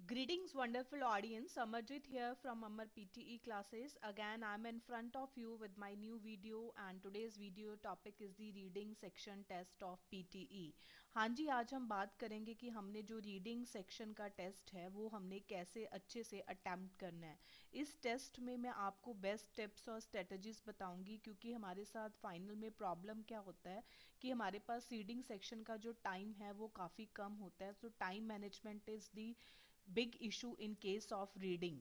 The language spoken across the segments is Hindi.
Greetings, wonderful audience. Amarjit here from Amar PTE classes. Again, I'm in front of you with my new video, and today's video topic is the reading section test of PTE. हाँ जी, आज हम बात करेंगे कि हमने जो रीडिंग सेक्शन का टेस्ट है वो हमने कैसे अच्छे से अटेम्प्ट करना है। इस टेस्ट में मैं आपको बेस्ट टिप्स और स्ट्रेटजीज बताऊंगी, क्योंकि हमारे साथ फाइनल में प्रॉब्लम क्या होता है कि हमारे पास रीडिंग सेक्शन का जो टाइम है वो काफ़ी कम होता है। तो time management is the big issue in case of reading.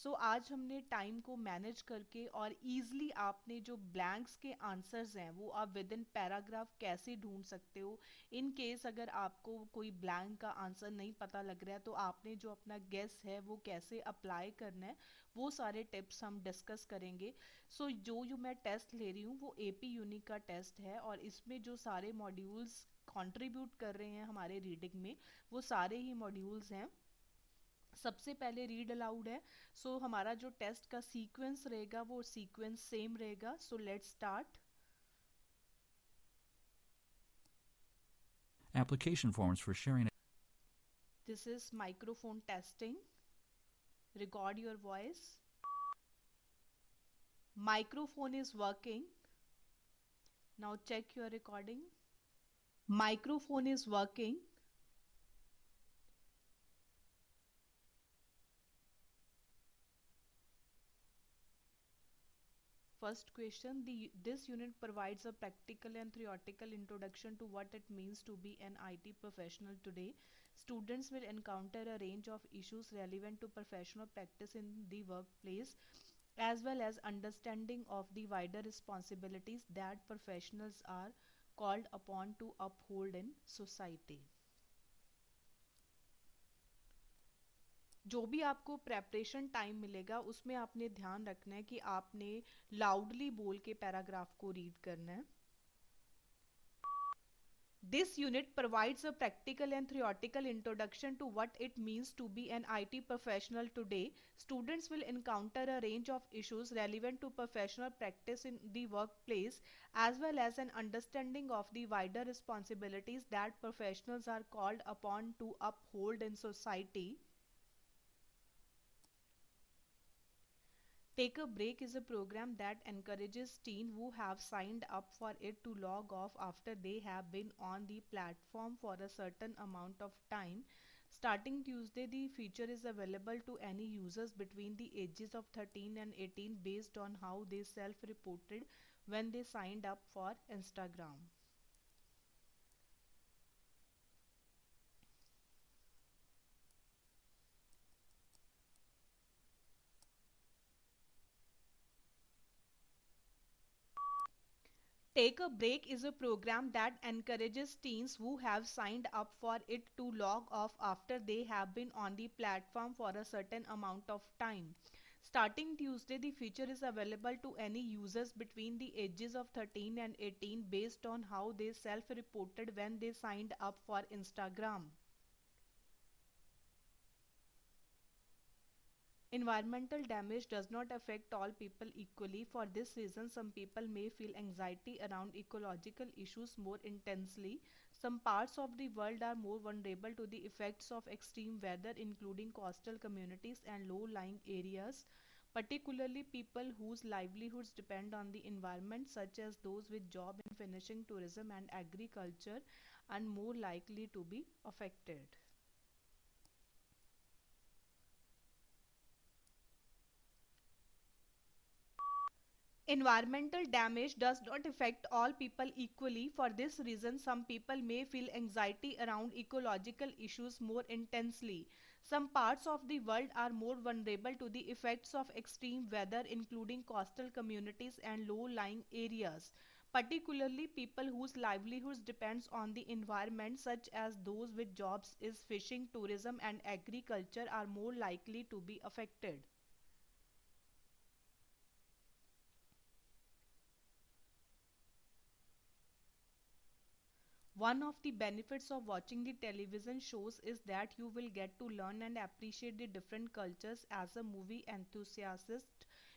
So आज हमने टाइम को मैनेज करके और ईजिली आपने जो ब्लैंक्स के आंसर्स हैं वो आप विद इन पैराग्राफ कैसे ढूंढ सकते हो। इन केस अगर आपको कोई ब्लैंक का आंसर नहीं पता लग रहा है तो आपने जो अपना गेस है वो कैसे अप्लाई करना है, वो सारे टिप्स हम डिस्कस करेंगे। सो जो मैं टेस्ट ले रही हूँ वो एपी यूनिक का टेस्ट है, और इसमें जो सारे मॉड्यूल्स कंट्रीब्यूट कर रहे हैं हमारे रीडिंग में वो सारे ही मॉड्यूल्स हैं। सबसे पहले रीड अलाउड है। सो हमारा जो टेस्ट का सीक्वेंस रहेगा वो सीक्वेंस सेम रहेगा। So let's start. Application forms for sharing. This is microphone testing. Record your voice. Microphone is working. Now check your recording. Microphone is working. First question, this unit provides a practical and theoretical introduction to what it means to be an IT professional today. Students will encounter a range of issues relevant to professional practice in the workplace, as well as understanding of the wider responsibilities that professionals are called upon to uphold in society. जो भी आपको प्रेपरेशन टाइम मिलेगा उसमें आपने ध्यान रखना है कि आपने लाउडली बोल के पैराग्राफ को रीड करना है। This unit provides a practical and theoretical introduction to what it means to be an IT professional today. Students will encounter a range of issues relevant to professional practice in the workplace, as well as an understanding of the wider responsibilities that professionals are called upon to uphold in society. Take a Break is a program that encourages teens who have signed up for it to log off after they have been on the platform for a certain amount of time. Starting Tuesday, the feature is available to any users between the ages of 13 and 18 based on how they self-reported when they signed up for Instagram. Take a Break is a program that encourages teens who have signed up for it to log off after they have been on the platform for a certain amount of time. Starting Tuesday, the feature is available to any users between the ages of 13 and 18 based on how they self-reported when they signed up for Instagram. Environmental damage does not affect all people equally. For this reason, some people may feel anxiety around ecological issues more intensely. Some parts of the world are more vulnerable to the effects of extreme weather, including coastal communities and low-lying areas, particularly people whose livelihoods depend on the environment, such as those with jobs in fishing, tourism, and agriculture, and more likely to be affected. Environmental damage does not affect all people equally. For this reason, some people may feel anxiety around ecological issues more intensely. Some parts of the world are more vulnerable to the effects of extreme weather, including coastal communities and low-lying areas, particularly people whose livelihoods depends on the environment, such as those with jobs in fishing, tourism, and agriculture, are more likely to be affected. One of the benefits of watching the television shows is that you will get to learn and appreciate the different cultures. As a movie enthusiast,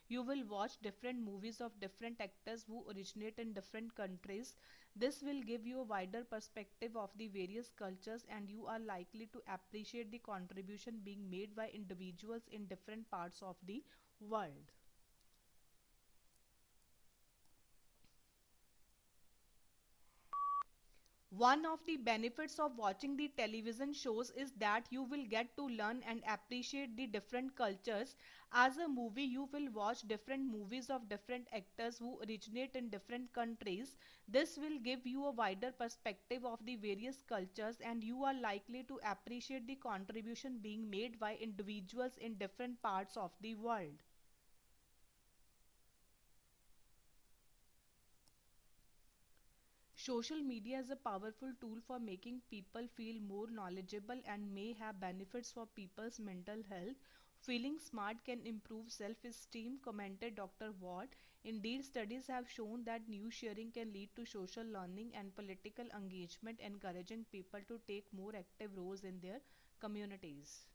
you will watch different movies of different actors who originate in different countries. This will give you a wider perspective of the various cultures, and you are likely to appreciate the contribution being made by individuals in different parts of the world. One of the benefits of watching the television shows is that you will get to learn and appreciate the different cultures. As a movie, you will watch different movies of different actors who originate in different countries. This will give you a wider perspective of the various cultures, and you are likely to appreciate the contribution being made by individuals in different parts of the world. Social media is a powerful tool for making people feel more knowledgeable and may have benefits for people's mental health. Feeling smart can improve self esteem, commented Dr. Watt. Indeed, studies have shown that news sharing can lead to social learning and political engagement, encouraging people to take more active roles in their communities.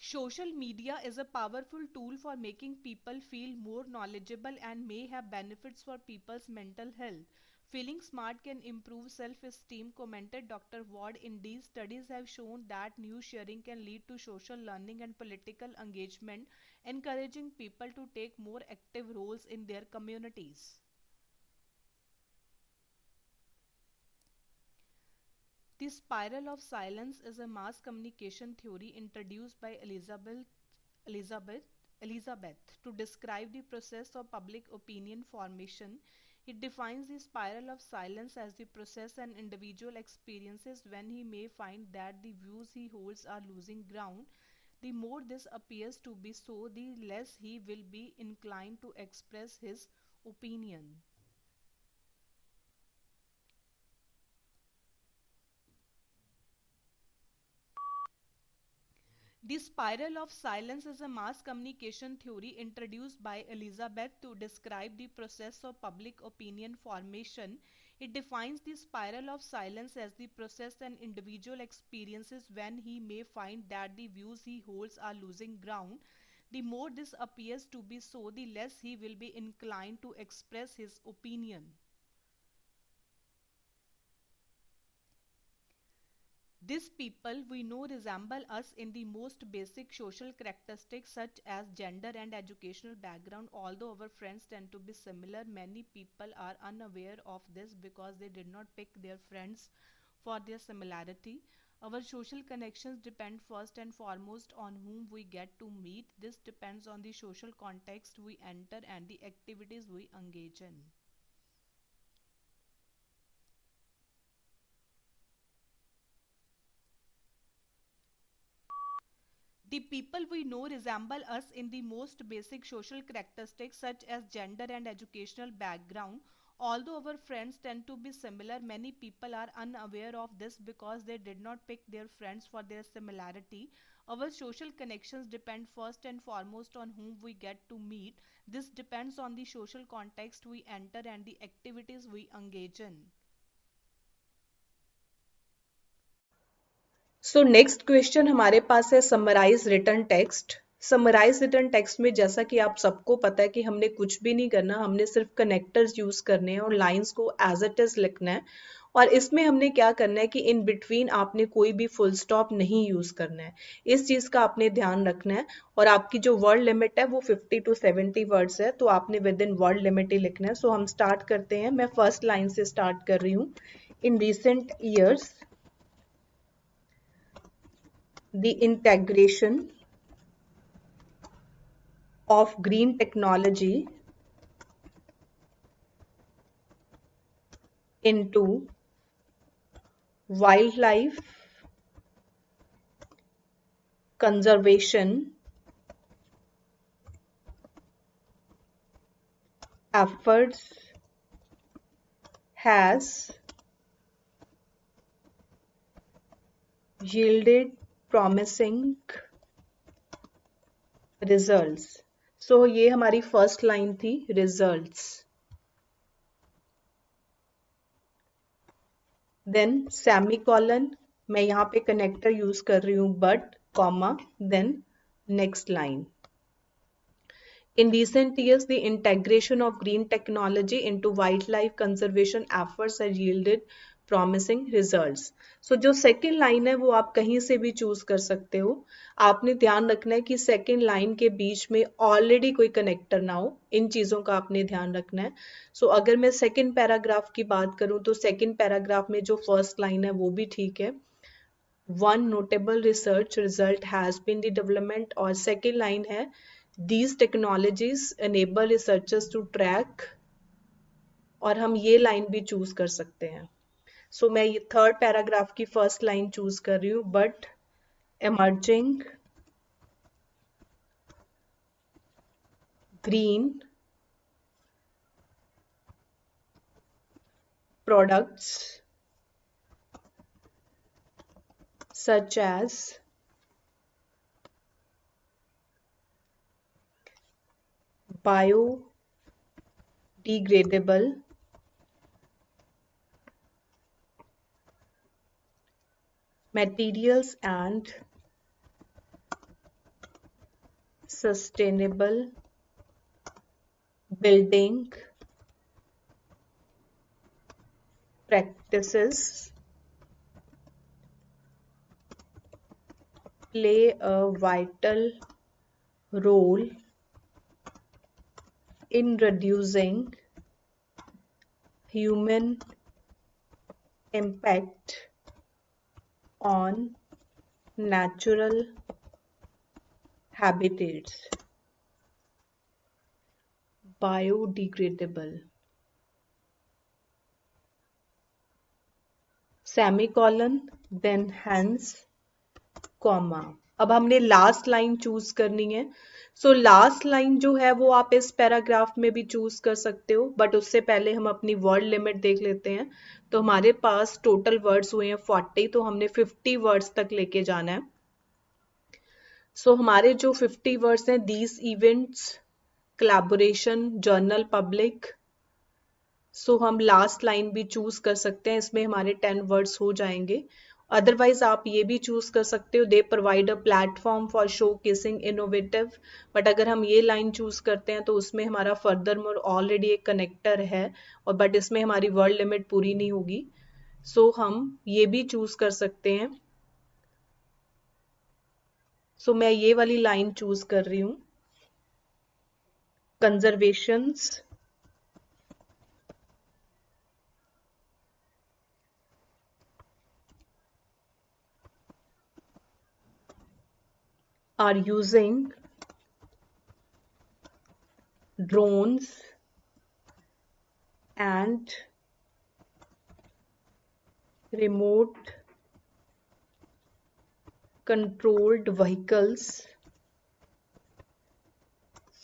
Social media is a powerful tool for making people feel more knowledgeable and may have benefits for people's mental health. Feeling smart can improve self esteem, commented Dr. Ward. Indeed, studies have shown that news sharing can lead to social learning and political engagement, encouraging people to take more active roles in their communities. The spiral of silence is a mass communication theory introduced by Elizabeth, Elizabeth to describe the process of public opinion formation. It defines the spiral of silence as the process an individual experiences when he may find that the views he holds are losing ground. The more this appears to be so, the less he will be inclined to express his opinion. The spiral of silence is a mass communication theory introduced by Elizabeth to describe the process of public opinion formation. It defines the spiral of silence as the process an individual experiences when he may find that the views he holds are losing ground. The more this appears to be so, the less he will be inclined to express his opinion. These people we know resemble us in the most basic social characteristics such as gender and educational background. Although our friends tend to be similar, many people are unaware of this because they did not pick their friends for their similarity. Our social connections depend first and foremost on whom we get to meet. This depends on the social context we enter and the activities we engage in. The people we know resemble us in the most basic social characteristics such as gender and educational background. Although our friends tend to be similar, many people are unaware of this because they did not pick their friends for their similarity. Our social connections depend first and foremost on whom we get to meet. This depends on the social context we enter and the activities we engage in. So next question हमारे पास है summarise written text. Summarise written text में जैसा कि आप सबको पता है कि हमने कुछ भी नहीं करना, हमने सिर्फ कनेक्टर्स यूज करने हैं और लाइंस को एज इट इज लिखना है। और इसमें हमने क्या करना है कि इन बिटवीन आपने कोई भी फुल स्टॉप नहीं यूज करना है, इस चीज का आपने ध्यान रखना है। और आपकी जो वर्ड लिमिट है वो 50 to 70 वर्ड्स है, तो आपने विद इन वर्ड लिमिट ही लिखना है। सो हम स्टार्ट करते हैं। मैं फर्स्ट लाइन से स्टार्ट कर रही हूँ। In recent years the integration of green technology into wildlife conservation efforts has yielded promising results। सो ये हमारी फर्स्ट लाइन थी, results। देन सेमीकोलन, मैं यहाँ पे कनेक्टर यूज कर रही हूँ but, comma, then next line. In recent years, the integration of green technology into wildlife conservation efforts has yielded promising results. So जो second line है वो आप कहीं से भी choose कर सकते हो. आपने ध्यान रखना है कि second line के बीच में already कोई connector ना हो. इन चीज़ों का आपने ध्यान रखना है. So अगर मैं second paragraph की बात करूँ तो second paragraph में जो first line है वो भी ठीक है. One notable research result has been the development, और second line है these technologies enable researchers to track, और हम ये लाइन भी चूज कर सकते हैं. सो मैं ये थर्ड पैराग्राफ की फर्स्ट लाइन चूज कर रही हूँ but emerging green products such as biodegradable materials and sustainable building practices play a vital role in reducing human impact on natural habitats. Biodegradable. Semicolon, then hence, comma. अब हमने लास्ट लाइन चूज करनी है. सो लास्ट लाइन जो है वो आप इस पैराग्राफ में भी चूज कर सकते हो, बट उससे पहले हम अपनी वर्ड लिमिट देख लेते हैं. तो हमारे पास टोटल वर्ड्स हुए हैं 40, तो हमने 50 वर्ड्स तक लेके जाना है. सो हमारे जो 50 वर्ड्स हैं, these events, collaboration, journal, public. So हम लास्ट लाइन भी चूज कर सकते हैं, इसमें हमारे 10 वर्ड्स हो जाएंगे. अदरवाइज आप ये भी चूज कर सकते हो, they provide a platform for show casing innovative. But अगर हम ये लाइन चूज करते हैं तो उसमें हमारा फर्दर मोर ऑलरेडी एक कनेक्टर है, और बट इसमें हमारी वर्ड लिमिट पूरी नहीं होगी. सो हम ये भी चूज कर सकते हैं. सो मैं ये वाली लाइन चूज कर रही हूँ. Conservations are using drones and remote controlled vehicles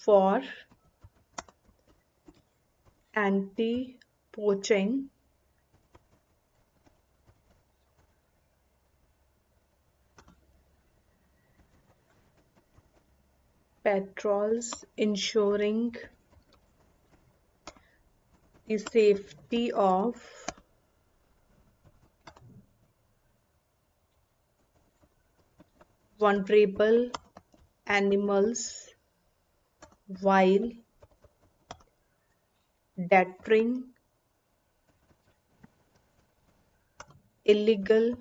for anti-poaching, patrols, ensuring the safety of vulnerable animals while deterring illegal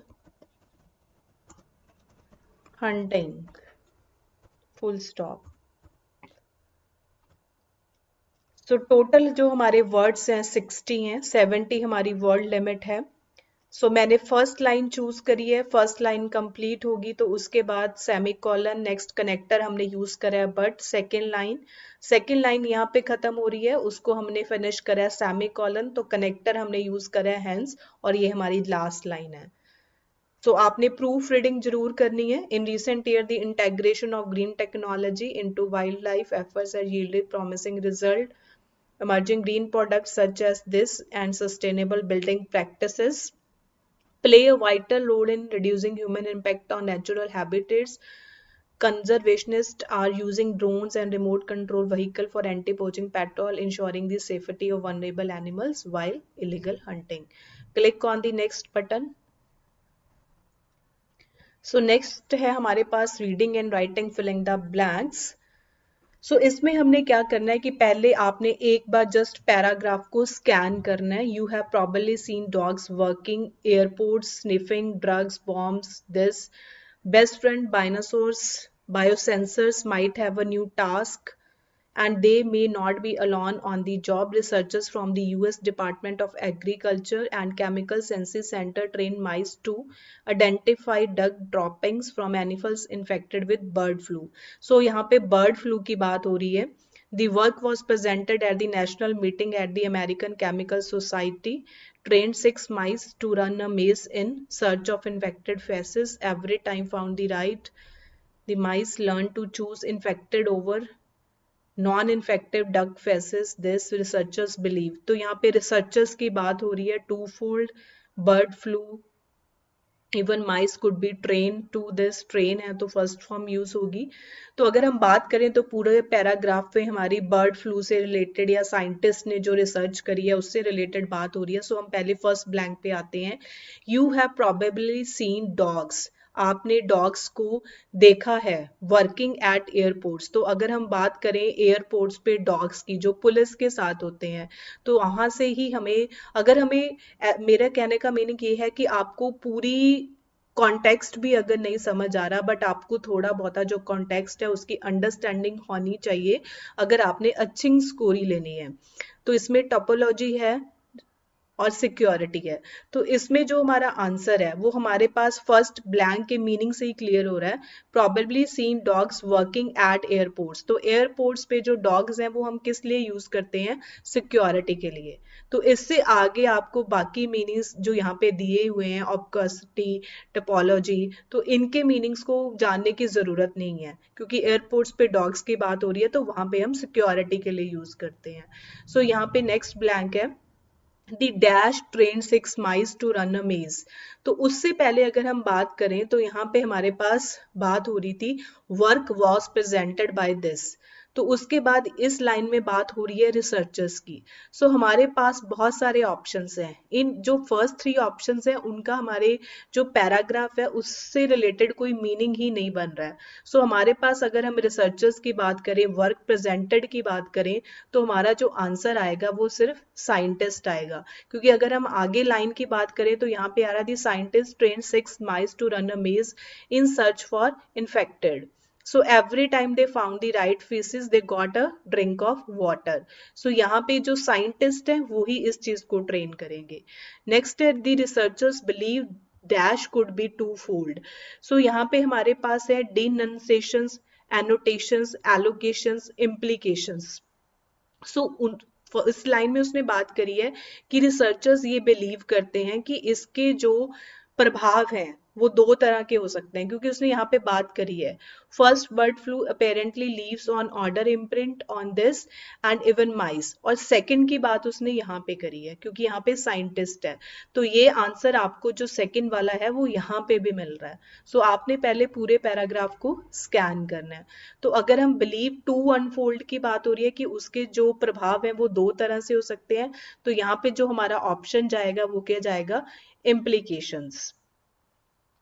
hunting. Full stop. So total जो हमारे वर्ड्स हैं 60 हैं, 70 हमारी वर्ड लिमिट है. सो मैंने फर्स्ट लाइन चूज करी है. फर्स्ट लाइन कंप्लीट होगी तो उसके बाद सेमीकोलन, नेक्स्ट कनेक्टर हमने यूज करा है बट. सेकेंड लाइन यहाँ पे खत्म हो रही है, उसको हमने फिनिश करा है सेमीकोलन, तो कनेक्टर हमने यूज करा है हेंस, और ये हमारी लास्ट लाइन है. तो आपने प्रूफ रीडिंग जरूर करनी है. In recent year the integration of green technology into wild life efforts has yielded promising result. Emerging green products such as this and sustainable building practices play a vital role in reducing human impact on natural habitats. Conservationists are using drones and remote control vehicle for anti-poaching patrol, ensuring the safety of vulnerable animals while illegal hunting. Click on the next button. So next है हमारे पास reading and writing filling the blanks. So इसमें हमने क्या करना है कि पहले आपने एक बार जस्ट पैराग्राफ को स्कैन करना है। You have probably seen dogs working, airports, sniffing, drugs, bombs, this. Best friend dinosaurs, biosensors might have a new task. And they may not be alone on the job. Researchers from the US Department of Agriculture and Chemical Sciences Center trained mice to identify duck droppings from animals infected with bird flu. So यहाँ पे bird flu की बात हो रही है. The work was presented at the national meeting at the American Chemical Society. Trained 6 mice to run a maze in search of infected feces. Every time found the right. The mice learned to choose infected over non-infective duck feces, this researchers believe. तो यहाँ पे researchers की बात हो रही है. Twofold bird flu, even mice could be trained to this. train है तो फर्स्ट फॉर्म यूज होगी. तो अगर हम बात करें तो पूरे पैराग्राफ पे हमारी बर्ड फ्लू से रिलेटेड या साइंटिस्ट ने जो रिसर्च करी है उससे रिलेटेड बात हो रही है. सो हम पहले फर्स्ट ब्लैंक पे आते हैं. You have probably seen dogs, आपने डॉग्स को देखा है वर्किंग एट एयरपोर्ट्स. तो अगर हम बात करें एयरपोर्ट्स पे डॉग्स की जो पुलिस के साथ होते हैं, तो वहां से ही हमें, अगर हमें, मेरा कहने का मीनिंग ये है कि आपको पूरी कॉन्टेक्स्ट भी अगर नहीं समझ आ रहा, बट आपको थोड़ा बहुत जो कॉन्टेक्स्ट है उसकी अंडरस्टैंडिंग होनी चाहिए अगर आपने अच्छी स्टोरी लेनी है. तो इसमें टोपोलॉजी है और सिक्योरिटी है. तो इसमें जो हमारा आंसर है वो हमारे पास फर्स्ट ब्लैंक के मीनिंग से ही क्लियर हो रहा है. Probably seen dogs working at airports. तो एयरपोर्ट्स पे जो डॉग्स हैं वो हम किस लिए यूज करते हैं? सिक्योरिटी के लिए. तो इससे आगे आपको बाकी मीनिंग्स जो यहाँ पे दिए हुए हैं, ऑब्स्कर्सिटी, टोपोलॉजी, तो इनके मीनिंग्स को जानने की जरूरत नहीं है क्योंकि एयरपोर्ट्स पे डॉग्स की बात हो रही है तो वहां पे हम सिक्योरिटी के लिए यूज करते हैं. सो यहाँ पे नेक्स्ट ब्लैंक है The dash trained 6 mice to run a maze. तो उससे पहले अगर हम बात करें तो यहाँ पे हमारे पास बात हो रही थी work was presented by this. तो उसके बाद इस लाइन में बात हो रही है रिसर्चर्स की. सो हमारे पास बहुत सारे ऑप्शंस हैं. इन जो फर्स्ट 3 ऑप्शंस हैं उनका हमारे जो पैराग्राफ है उससे रिलेटेड कोई मीनिंग ही नहीं बन रहा है. सो हमारे पास अगर हम रिसर्चर्स की बात करें, वर्क प्रेजेंटेड की बात करें, तो हमारा जो आंसर आएगा वो सिर्फ साइंटिस्ट आएगा. क्योंकि अगर हम आगे लाइन की बात करें तो यहाँ पे आ रहा थी scientist train 6 mice to run a maze in search for infected. So every time they found the right feces, they got a drink of water. So यहाँ पे जो साइंटिस्ट है वो ही इस चीज को ट्रेन करेंगे. नेक्स्ट है the researchers believe dash could be twofold. So यहाँ पे हमारे पास है denunciations, annotations, allocations, implications. सो इस लाइन में उसने बात करी है कि रिसर्चर्स ये बिलीव करते हैं कि इसके जो प्रभाव हैं वो 2 तरह के हो सकते हैं. क्योंकि उसने यहाँ पे बात करी है first bird flu apparently lives on order imprint on this and even mice. और सेकंड की बात उसने यहाँ पे करी है क्योंकि यहाँ पे साइंटिस्ट है. तो ये आंसर आपको जो सेकंड वाला है वो यहाँ पे भी मिल रहा है. सो आपने पहले पूरे पैराग्राफ को स्कैन करना है. तो अगर हम बिलीव टू अनफोल्ड की बात हो रही है कि उसके जो प्रभाव हैं वो 2 तरह से हो सकते हैं, तो यहाँ पे जो हमारा ऑप्शन जाएगा वो क्या जाएगा? इम्प्लीकेशंस.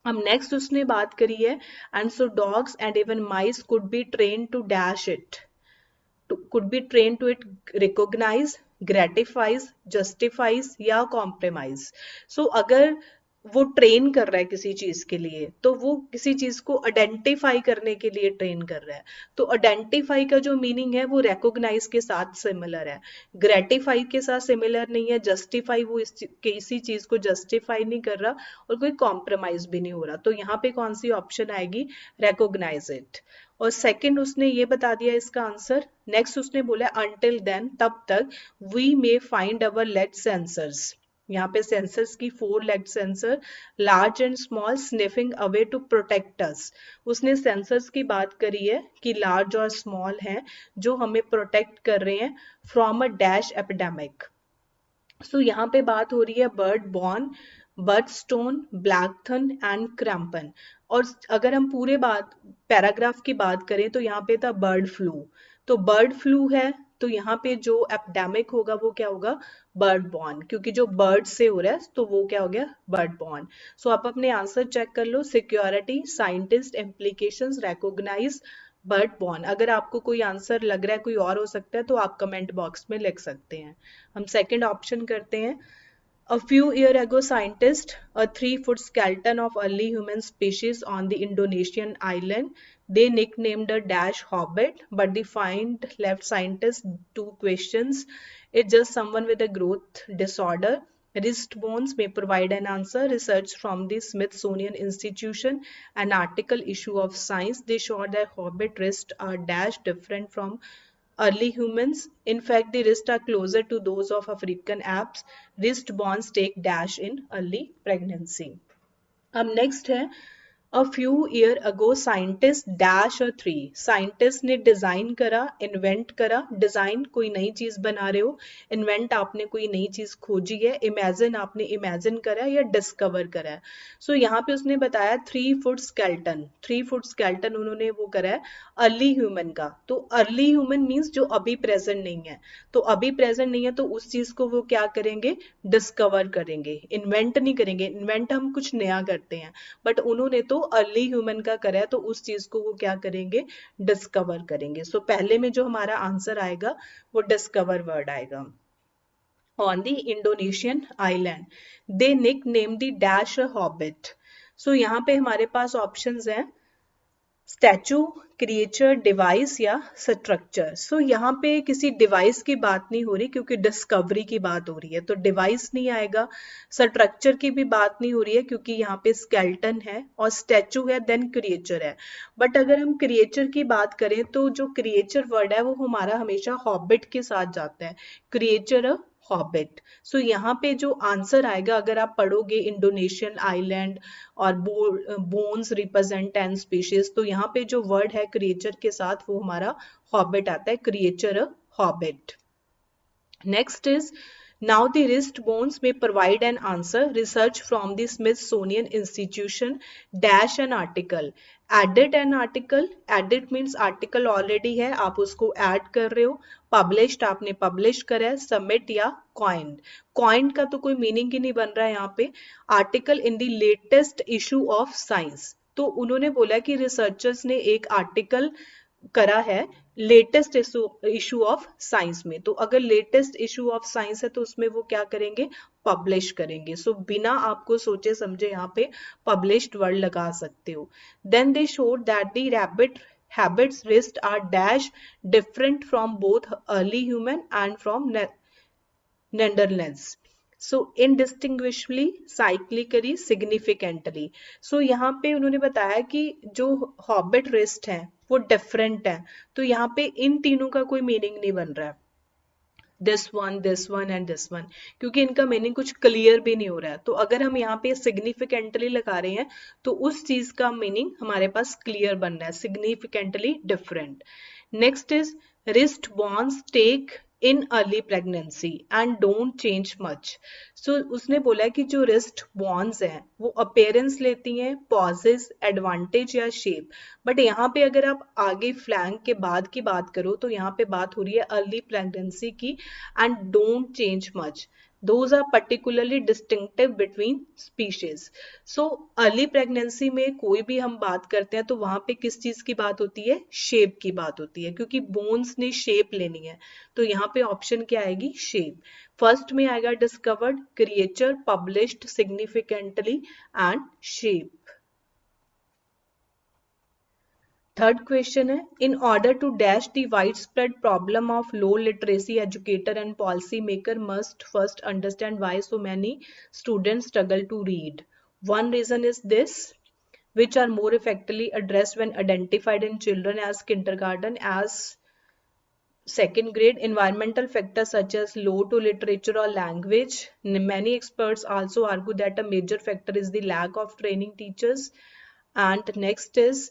अब नेक्स्ट उसने बात करी है and so dogs and even mice could be train to dash it, could be trained to it recognize, gratifies, justifies या compromise. So अगर वो ट्रेन कर रहा है किसी चीज के लिए तो वो किसी चीज को आइडेंटिफाई करने के लिए ट्रेन कर रहा है. तो आइडेंटिफाई का जो मीनिंग है वो रिकॉग्नाइज के साथ सिमिलर है, ग्रेटिफाई के साथ सिमिलर नहीं है. जस्टिफाई, वो किसी चीज को जस्टिफाई नहीं कर रहा और कोई कॉम्प्रोमाइज भी नहीं हो रहा. तो यहाँ पे कौन सी ऑप्शन आएगी? Recognise it. और सेकंड उसने ये बता दिया इसका आंसर. नेक्स्ट उसने बोला अनटिल देन, तब तक, we may find our leg sensors. यहाँ पे सेंसर्स की 4 leg sensor, large and small, sniffing away to protect us. उसने सेंसर्स की बात करी है कि लार्ज और स्मॉल हैं जो हमें प्रोटेक्ट कर रहे हैं from a dash epidemic. So यहाँ पे बात हो रही है bird borne, bird stone, blackthorn and crampon. और अगर हम पूरे पैराग्राफ की बात करें तो यहाँ पे था बर्ड फ्लू. तो बर्ड फ्लू है तो यहाँ पे जो एपिडेमिक होगा वो क्या होगा, बर्ड बॉर्न, क्योंकि जो बर्ड से हो रहा है तो वो क्या हो गया, बर्ड बॉर्न। सो आप अपने आंसर चेक कर लो, security, scientist, implications, recognise, bird borne. अगर आपको कोई आंसर लग रहा है कोई और हो सकता है तो आप कमेंट बॉक्स में लिख सकते हैं। हम सेकंड ऑप्शन करते हैं। A few years ago, scientists, a 3-foot skeleton of early human species on the Indonesian island, they nicknamed a dash hobbit, but the find left scientists two questions. It's just someone with a growth disorder. Wrist bones may provide an answer. Research from the Smithsonian Institution, an article issue of Science, they showed that hobbit wrists are dash different from early humans. In fact, the wrists are closer to those of African apes. Wrist bonds take dash in early pregnancy. अब नेक्स्ट है, A few years ago, scientists dash a 3. Scientist ने डिजाइन करा, इन्वेंट करा। डिजाइन कोई नई चीज बना रहे हो, इन्वेंट आपने कोई नई चीज खोजी है, इमेजिन आपने इमेजिन करा है या डिस्कवर करा है। सो यहाँ पे उसने बताया 3-foot skeleton, 3-foot skeleton उन्होंने वो करा है अर्ली ह्यूमन का। तो अर्ली ह्यूमन मीन्स जो अभी प्रेजेंट नहीं है, तो अभी प्रेजेंट नहीं है तो उस चीज को वो क्या करेंगे, डिस्कवर करेंगे, इन्वेंट नहीं करेंगे। इन्वेंट हम कुछ नया करते हैं, बट उन्होंने तो अर्ली ह्यूमन का करा है, तो उस चीज को वो क्या करेंगे, डिस्कवर करेंगे। सो पहले में जो हमारा आंसर आएगा वो डिस्कवर वर्ड आएगा। On the Indonesian island they nick name the dash hobbit. So यहाँ पे हमारे पास ऑप्शंस हैं, स्टैचू, क्रिएचर, डिवाइस या स्ट्रक्चर। सो यहाँ पे किसी डिवाइस की बात नहीं हो रही क्योंकि डिस्कवरी की बात हो रही है, तो डिवाइस नहीं आएगा। स्ट्रक्चर की भी बात नहीं हो रही है क्योंकि यहाँ पे स्केल्टन है, और स्टैचू है, देन क्रिएचर है। बट अगर हम क्रिएचर की बात करें तो जो क्रिएचर वर्ड है वो हमारा हमेशा हॉबिट के साथ जाता है, क्रिएचर हॉबिट। सो यहाँ पे जो आंसर आएगा, अगर आप पढ़ोगे इंडोनेशियन आइलैंड और बोन्स रिप्रेजेंट 10 स्पीशीज, तो यहाँ पे जो वर्ड है क्रिएचर के साथ वो हमारा हॉबिट आता है, creature hobbit. Next is, now the wrist bones may provide an answer. Research from the Smithsonian Institution dash an article. Added an article. Added means article already है, आप उसको add कर रहे हो। Published आपने publish करा है। Submit या coined. Coined का तो कोई meaning ही नहीं बन रहा है यहाँ पे। Article in the latest issue of Science. तो उन्होंने बोला कि रिसर्चर्स ने एक आर्टिकल करा है लेटेस्ट इशू ऑफ साइंस में। तो अगर लेटेस्ट इशू ऑफ साइंस है तो उसमें वो क्या करेंगे, पब्लिश करेंगे। सो बिना आपको सोचे समझे यहाँ पे पब्लिश्ड वर्ड लगा सकते हो। Then they showed that the rabbit habits wrist are dash different from both early human and from Neanderthals. So indistinguishably, cyclically, significantly. So यहाँ पे उन्होंने बताया कि जो हॉबिट रिस्ट है वो डिफरेंट है, तो यहाँ पे इन तीनों का कोई मीनिंग नहीं बन रहा है, this one and this one, क्योंकि इनका मीनिंग कुछ क्लियर भी नहीं हो रहा है। तो अगर हम यहाँ पे सिग्निफिकेंटली लगा रहे हैं तो उस चीज का मीनिंग हमारे पास क्लियर बन रहा है, significantly different. Next is, wrist bonds take in early pregnancy and don't change much. So उसने बोला कि जो रिस्ट बॉन्ड्स हैं वो अपेयरेंस लेती हैं, पॉजेस, एडवांटेज या शेप। बट यहाँ पे अगर आप आगे फ्लैंक के बाद की बात करो तो यहाँ पे बात हो रही है अर्ली प्रेगनेंसी की, and don't change much, those are particularly distinctive between species. So early pregnancy में कोई भी हम बात करते हैं तो वहां पे किस चीज की बात होती है, शेप की बात होती है, क्योंकि बोन्स ने शेप लेनी है। तो यहाँ पे ऑप्शन क्या आएगी, शेप। फर्स्ट में आएगा discovered, creature, published, significantly and shape. Third question है, in order to dash the widespread problem of low literacy, educator and policy maker must first understand why so many students struggle to read. One reason is this, which are more effectively addressed when identified in children as kindergarten as second grade. Environmental factors such as low to literature or language. Many experts also argue that a major factor is the lack of training teachers. And next is,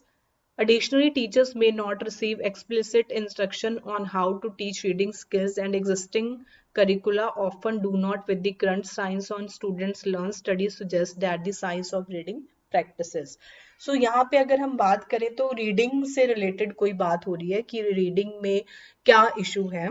additionally, teachers may not receive explicit instruction on how to teach reading skills, and existing curricula often do not with the current science on students learn. Studies suggest that the science of reading practices. So यहाँ पे अगर हम बात करें तो रीडिंग से रिलेटेड कोई बात हो रही है कि रीडिंग में क्या इशू है।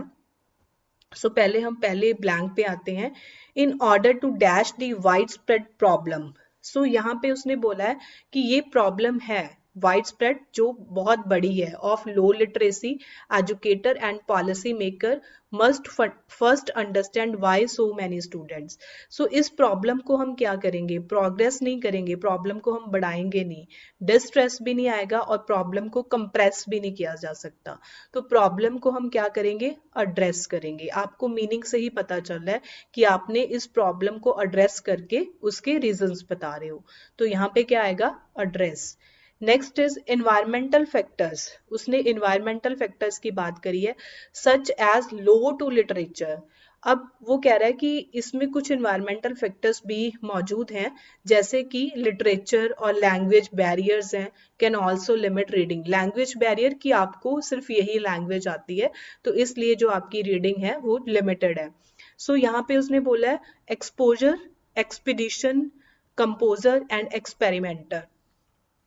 सो पहले हम पहले ब्लैंक पे आते हैं. In order to dash the widespread problem. So यहाँ पे उसने बोला है कि ये प्रॉब्लम है वाइड स्प्रेड जो बहुत बड़ी है of low literacy. Educator and policy maker must first understand why so many students. So इस प्रॉब्लम को हम क्या करेंगे, प्रोग्रेस नहीं करेंगे, प्रॉब्लम को हम बढ़ाएंगे नहीं, डिस्ट्रेस भी नहीं आएगा और प्रॉब्लम को कंप्रेस भी नहीं किया जा सकता. तो प्रॉब्लम को हम क्या करेंगे, एड्रेस करेंगे. आपको मीनिंग से ही पता चल रहा है कि आपने इस प्रॉब्लम को एड्रेस करके उसके रीजंस बता रहे हो. तो यहाँ पे क्या आएगा, address. Next is environmental factors. उसने एनवायरमेंटल फैक्टर्स की बात करी है, such as low to literature. अब वो कह रहा है कि इसमें कुछ एनवायरमेंटल फैक्टर्स भी मौजूद हैं, जैसे कि लिटरेचर और लैंग्वेज बैरियर्स हैं, can also limit reading. Language barrier कि आपको सिर्फ यही लैंग्वेज आती है तो इसलिए जो आपकी रीडिंग है वो लिमिटेड है. सो यहाँ पे उसने बोला है exposure, expedition, composer and experimenter.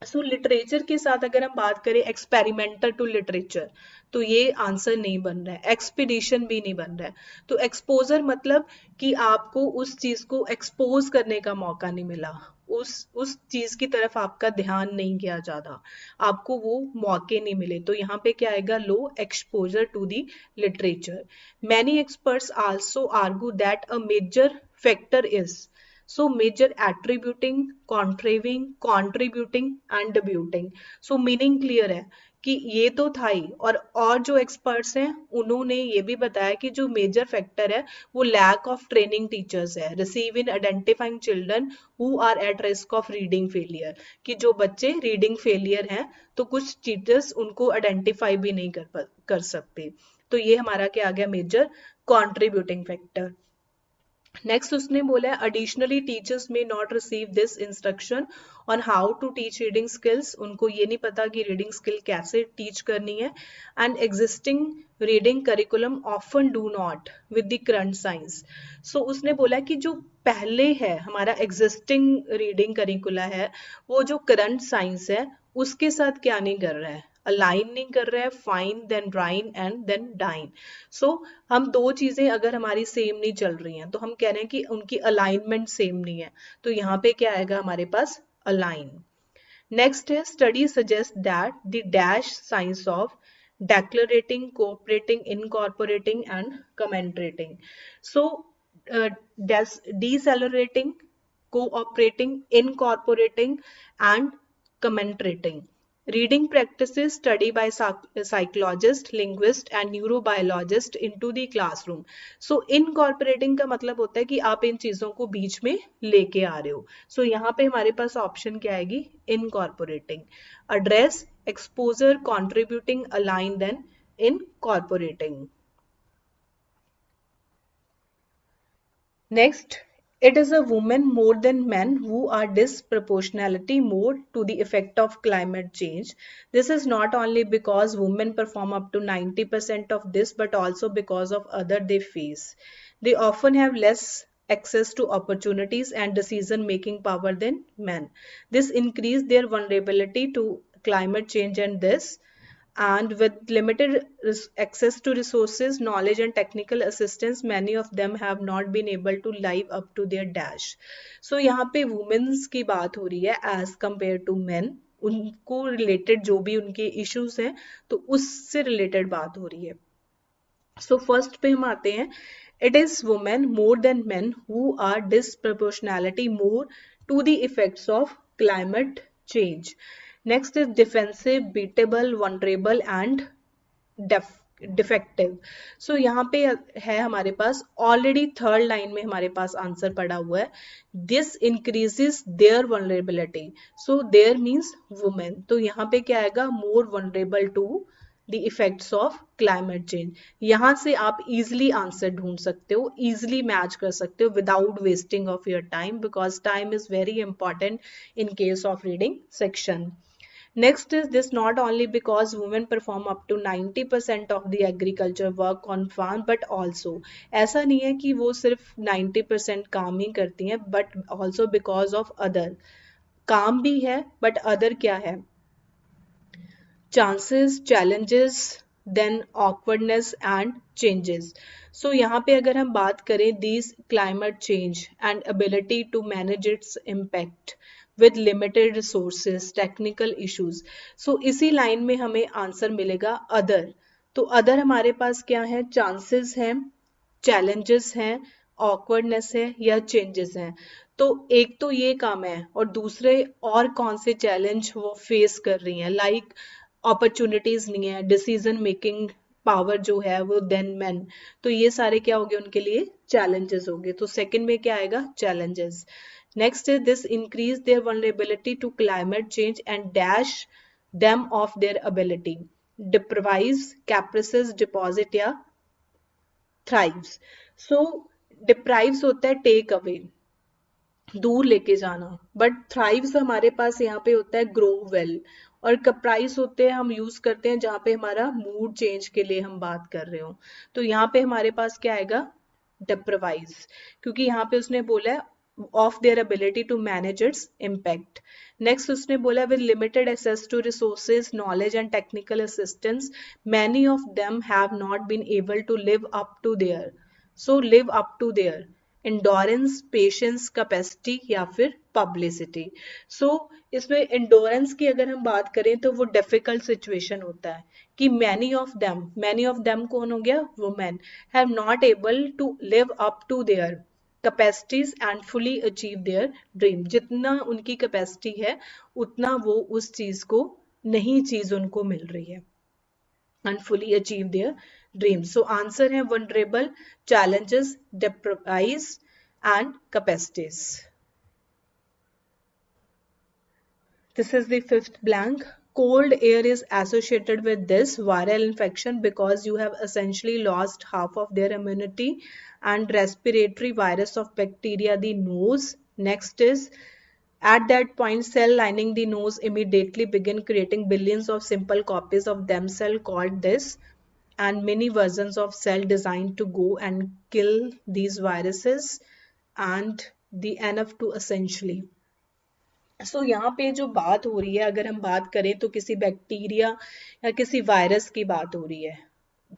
So literature के साथ अगर हम बात करें एक्सपेरिमेंटल टू लिटरेचर तो ये आंसर नहीं बन रहा है, एक्सपीडिशन भी नहीं बन रहा है. तो एक्सपोजर मतलब कि आपको उस चीज को एक्सपोज करने का मौका नहीं मिला, उस चीज की तरफ आपका ध्यान नहीं गया ज्यादा, आपको वो मौके नहीं मिले. तो यहाँ पे क्या आएगा, low exposure to the literature. Many experts also argue that a major factor is. So major attributing, contributing and debuting. So meaning clear है कि ये तो था ही, और जो एक्सपर्ट्स हैं उन्होंने ये भी बताया कि जो मेजर फैक्टर है वो लैक ऑफ ट्रेनिंग टीचर्स है, receive in identifying children who are at risk of reading failure. कि जो बच्चे रीडिंग फेलियर हैं तो कुछ टीचर्स उनको आइडेंटिफाई भी नहीं कर सकते. तो ये हमारा क्या आ गया, मेजर कॉन्ट्रीब्यूटिंग फैक्टर. नेक्स्ट उसने बोला है एडिशनली टीचर्स में not receive this instruction on how to teach reading skills. उनको ये नहीं पता कि रीडिंग स्किल कैसे टीच करनी है. And existing reading curriculum often do not with the current science. So उसने बोला कि जो पहले है हमारा एग्जिस्टिंग रीडिंग करिकुला है वो जो करंट साइंस है उसके साथ क्या नहीं कर रहा है, अलाइन नहीं कर रहा है, fine then drying and then dying. So हम दो चीजें अगर हमारी सेम नहीं चल रही हैं तो हम कह रहे हैं कि उनकी अलाइनमेंट सेम नहीं है. तो यहाँ पे क्या आएगा हमारे पास, अलाइन. नेक्स्ट है study suggest that the dash science of declarating, cooperating, incorporating and commentating. So decelerating, cooperating, incorporating and commentating. Reading practices study by psychologist, linguist and neurobiologist into the classroom. So incorporating का मतलब होता है कि आप इन चीजों को बीच में लेके आ रहे हो. So यहाँ पे हमारे पास ऑप्शन क्या आएगी, incorporating. Address, exposure, contributing, align, then incorporating. Next, it is a woman more than men who are disproportionately more to the effect of climate change. This is not only because women perform up to 90% of this, but also because of other they face. They often have less access to opportunities and decision-making power than men. This increases their vulnerability to climate change and with limited access to resources, knowledge and technical assistance, many of them have not been able to live up to their dash. So यहाँ पे women's की बात हो रही है as compared to men. उनको related जो भी उनके issues हैं तो उससे related बात हो रही है. So first पे हम आते हैं, it is women more than men who are disproportionately more to the effects of climate change. Next is defensive, beatable, vulnerable and defective. So यहाँ पे है हमारे पास ऑलरेडी थर्ड लाइन में हमारे पास आंसर पड़ा हुआ है, this increases their vulnerability. So their means women. तो यहाँ पे क्या आएगा, more vulnerable to the effects of climate change. यहाँ से आप easily आंसर ढूंढ सकते हो, easily मैच कर सकते हो without wasting of your time, because time is very important in case of reading section. Next is this not only because women perform up to 90% of the agriculture work on farm, but also ऐसा नहीं है कि वो सिर्फ 90% काम ही करती हैं, but also because of other. काम भी है but other क्या है, chances, challenges, then awkwardness and changes. So यहाँ पे अगर हम बात करें these climate change and ability to manage its impact with limited resources technical issues. So इसी लाइन में हमें आंसर मिलेगा अदर. तो अदर हमारे पास क्या है, चांसेस हैं, चैलेंजेस हैं, ऑकवर्डनेस है या चेंजेस हैं. तो एक तो ये काम है और दूसरे और कौन से चैलेंज वो फेस कर रही हैं, लाइक अपॉर्चुनिटीज नहीं है, डिसीजन मेकिंग पावर जो है वो देन मैन. तो ये सारे क्या हो गए उनके लिए, चैलेंजेस हो गए. तो सेकंड में क्या आएगा, challenges. Next is this increase their vulnerability to climate change and dash them of their ability, deprives, caprices, deposit या thrives. So deprives होता है टेक अवे, दूर लेके जाना, बट थ्राइव्स हमारे पास यहाँ पे होता है ग्रो वेल, और कप्राइज होते हैं हम यूज करते हैं जहाँ पे हमारा मूड चेंज के लिए हम बात कर रहे हो. तो यहाँ पे हमारे पास क्या आएगा, डिप्राइज, क्योंकि यहाँ पे उसने बोला है of their ability to manage its impact. Next उसने बोला with limited access to resources knowledge and technical assistance many of them have not been able to live up to their. So live up to their endurance, patience, capacity या फिर पब्लिसिटी. सो इसमें इंडोरेंस की अगर हम बात करें तो वो डिफिकल्ट सिचुएशन होता है कि मैनी ऑफ देम कौन हो गया, women, have not able to live up to their capacities and fully achieve their dream. जितना उनकी कैपेसिटी है उतना वो उस चीज को नहीं, चीज उनको मिल रही है, and fully achieve their dreams. So answer है vulnerable, challenges, deprives and capacities. This is the fifth blank. Cold air is associated with this viral infection because you have essentially lost half of their immunity and respiratory virus of bacteria the nose. Next is at that point, cell lining the nose immediately begin creating billions of simple copies of themselves called this, and many versions of cell designed to go and kill these viruses and the enough to essentially. सो यहाँ पे जो बात हो रही है, अगर हम बात करें तो किसी बैक्टीरिया या किसी वायरस की बात हो रही है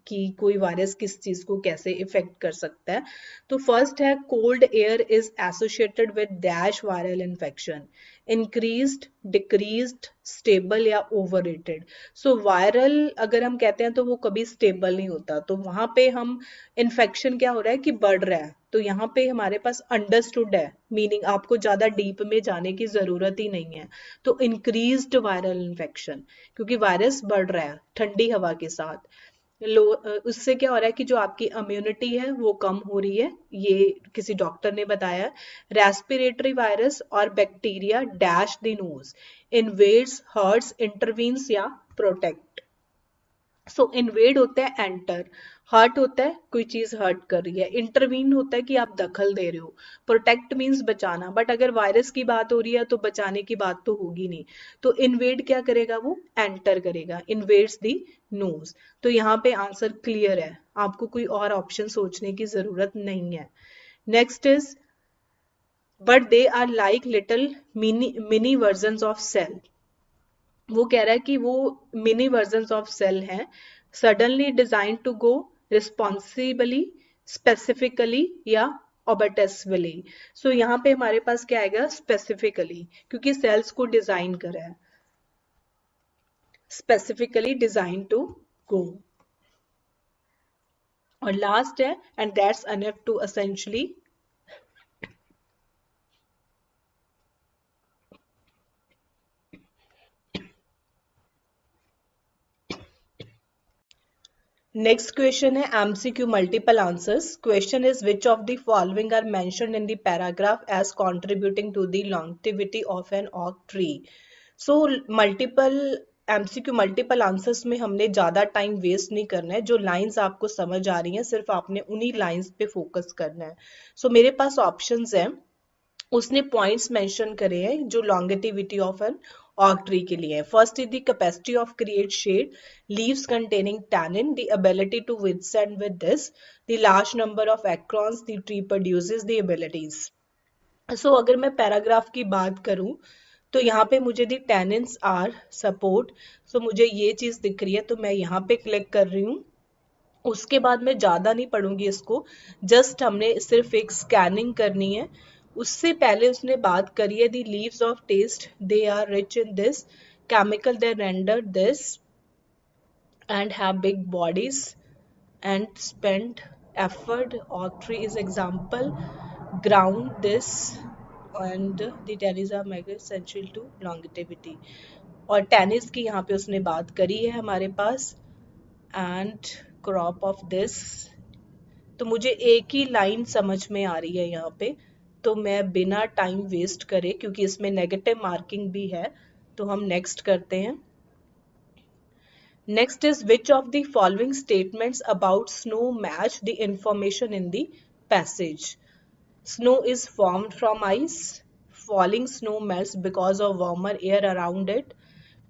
कि कोई वायरस किस चीज को कैसे इफेक्ट कर सकता है. तो फर्स्ट है cold air is associated with dash viral infection, increased, decreased, stable या ओवररेटेड. सो वायरल अगर हम कहते हैं तो वो कभी स्टेबल नहीं होता, तो वहां पे हम इन्फेक्शन क्या हो रहा है कि बढ़ रहा है. तो यहाँ पे हमारे पास अंडरस्टूड है, मीनिंग आपको ज्यादा डीप में जाने की जरूरत ही नहीं है. तो इंक्रीज्ड वायरल इन्फेक्शन, क्योंकि वायरस बढ़ रहा है ठंडी हवा के साथ. उससे क्या हो रहा है कि जो आपकी इम्यूनिटी है वो कम हो रही है, ये किसी डॉक्टर ने बताया. रेस्पिरेटरी वायरस और bacteria dash the nose, invades, hurts, intervenes या प्रोटेक्ट. सो इन्वेड होता है एंटर, हर्ट होता है कोई चीज हर्ट कर रही है, इंटरवीन होता है कि आप दखल दे रहे हो, प्रोटेक्ट मीन्स बचाना. बट अगर वायरस की बात हो रही है तो बचाने की बात तो होगी नहीं. तो इन्वेड क्या करेगा, वो एंटर करेगा, इन्वेड्स दी नोज. तो यहाँ पे आंसर क्लियर है, आपको कोई और ऑप्शन सोचने की जरूरत नहीं है. Next is but they are like little mini versions of cell. वो कह रहा है कि वो मिनी वर्जन्स ऑफ सेल हैं, suddenly designed to go responsibly, specifically या ऑबर्टेसवली. सो यहाँ पे हमारे पास क्या आएगा, स्पेसिफिकली, क्योंकि सेल्स को डिजाइन करा है, स्पेसिफिकली डिजाइन टू गो. और लास्ट है and that's enough to essentially. Next question है MCQ multiple answers. Question is which of the following are mentioned in the paragraph as contributing to the longevity of an oak tree. So multiple MCQ multiple answers में हमने ज्यादा टाइम वेस्ट नहीं करना है. जो लाइंस आपको समझ आ रही हैं सिर्फ आपने उन्हीं लाइंस पे फोकस करना है. सो मेरे पास ऑप्शंस हैं, उसने पॉइंट्स मेंशन करे हैं जो longevity of an oak tree के लिए. First is the capacity of create shade, leaves containing tannin, the ability to withstand with this, the large number of acorns the tree produces, the abilities. So अगर मैं पैराग्राफ की बात करूं तो यहाँ पे मुझे दी टेनेंट्स आर सपोर्ट, सो मुझे ये चीज दिख रही है तो मैं यहाँ पे क्लिक कर रही हूँ। उसके बाद मैं ज्यादा नहीं पढ़ूंगी इसको, जस्ट हमने सिर्फ एक स्कैनिंग करनी है। उससे पहले उसने बात करी है the leaves of test they are rich in this chemical they render this and have big bodies and spend effort. Oak tree is example. Ground this and the tennis are mega essential to longevity. और टेनिस की यहाँ पे उसने बात करी है हमारे पास एंड क्रॉप ऑफ दिस। तो मुझे एक ही लाइन समझ में आ रही है यहाँ पे, तो मैं बिना टाइम वेस्ट करे, क्योंकि इसमें नेगेटिव मार्किंग भी है, तो हम नेक्स्ट करते हैं। Next is which of the following statements about snow match the information in the passage? Snow is formed from ice. Falling snow melts because of warmer air around it.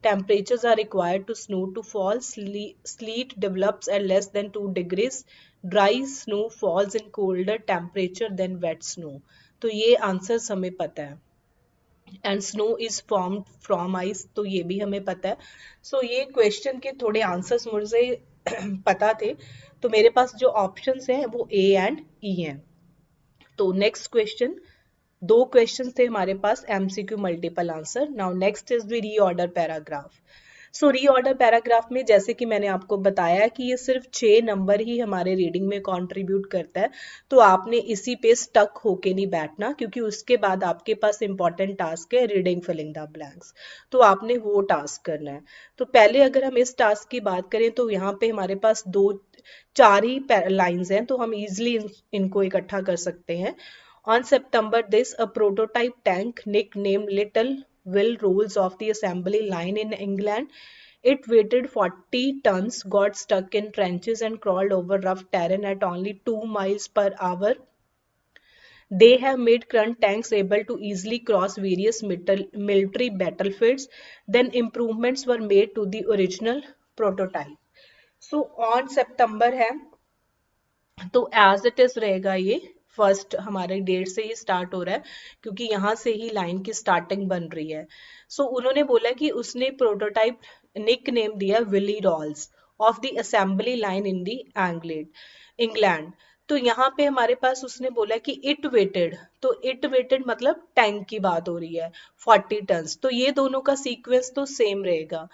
Temperatures are required to snow to fall. Sleet develops at less than 2 degrees. Dry snow falls in colder temperature than wet snow. तो ये आंसर्स हमें पता है। And snow is formed from ice, तो ये भी हमें पता है। सो ये क्वेश्चन के थोड़े आंसर्स मुझे पता थे, तो मेरे पास जो ऑप्शंस हैं वो ए एंड ई हैं। तो नेक्स्ट क्वेश्चन, 2 क्वेश्चन थे हमारे पास, MCQ multiple answer. Now next is the reorder paragraph. So reorder paragraph में जैसे कि मैंने आपको बताया कि ये सिर्फ 6 नंबर ही हमारे रीडिंग में कंट्रीब्यूट करता है, तो आपने इसी पे स्टक होके नहीं बैठना, क्योंकि उसके बाद आपके पास इंपॉर्टेंट टास्क है रीडिंग फिलिंग द ब्लैंक्स, तो आपने वो टास्क करना है। तो पहले अगर हम इस टास्क की बात करें तो यहाँ पे हमारे पास 4 ही लाइंस हैं, तो हम इजिली इनको इकट्ठा कर सकते हैं। On September this, a prototype tank nicknamed Little Will rolls off the assembly line in England. It weighed 40 tons, got stuck in trenches and crawled over rough terrain at only 2 miles per hour. They have made current tanks able to easily cross various military battlefields. Then improvements were made to the original prototype. So on September है, तो एज इट इज रहेगा ये फर्स्ट, हमारे डेट से ही स्टार्ट हो रहा है, क्योंकि यहाँ से ही लाइन की स्टार्टिंग बन रही है। सो उन्होंने बोला कि उसने प्रोटोटाइप निक नेम दिया Willie rolls off the assembly line in the England. तो यहाँ पे हमारे पास उसने बोला कि इट वेटेड, तो इट वेटेड मतलब टैंक की बात हो रही है 40 टन्स, तो ये दोनों का सीक्वेंस तो सेम रहेगा।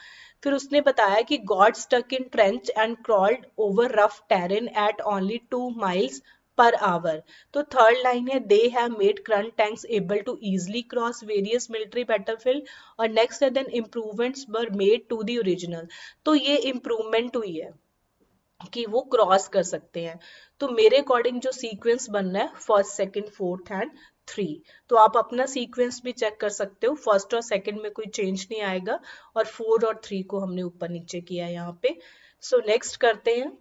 फिर उसने बताया कि got stuck in trench and crawled over rough terrain at only 2 miles per hour। तो थर्ड लाइन है they have made current tanks able to easily cross various military battlefield, और नेक्स्ट है then improvements were made to the original. तो ये इम्प्रूवमेंट हुई है कि वो क्रॉस कर सकते हैं। तो मेरे अकॉर्डिंग जो सीक्वेंस बनना है फर्स्ट, सेकंड, फोर्थ एंड 3, तो आप अपना सीक्वेंस भी चेक कर सकते हो, फर्स्ट और सेकंड में कोई चेंज नहीं आएगा, और 4 और 3 को हमने ऊपर नीचे किया यहाँ पे। सो नेक्स्ट करते हैं।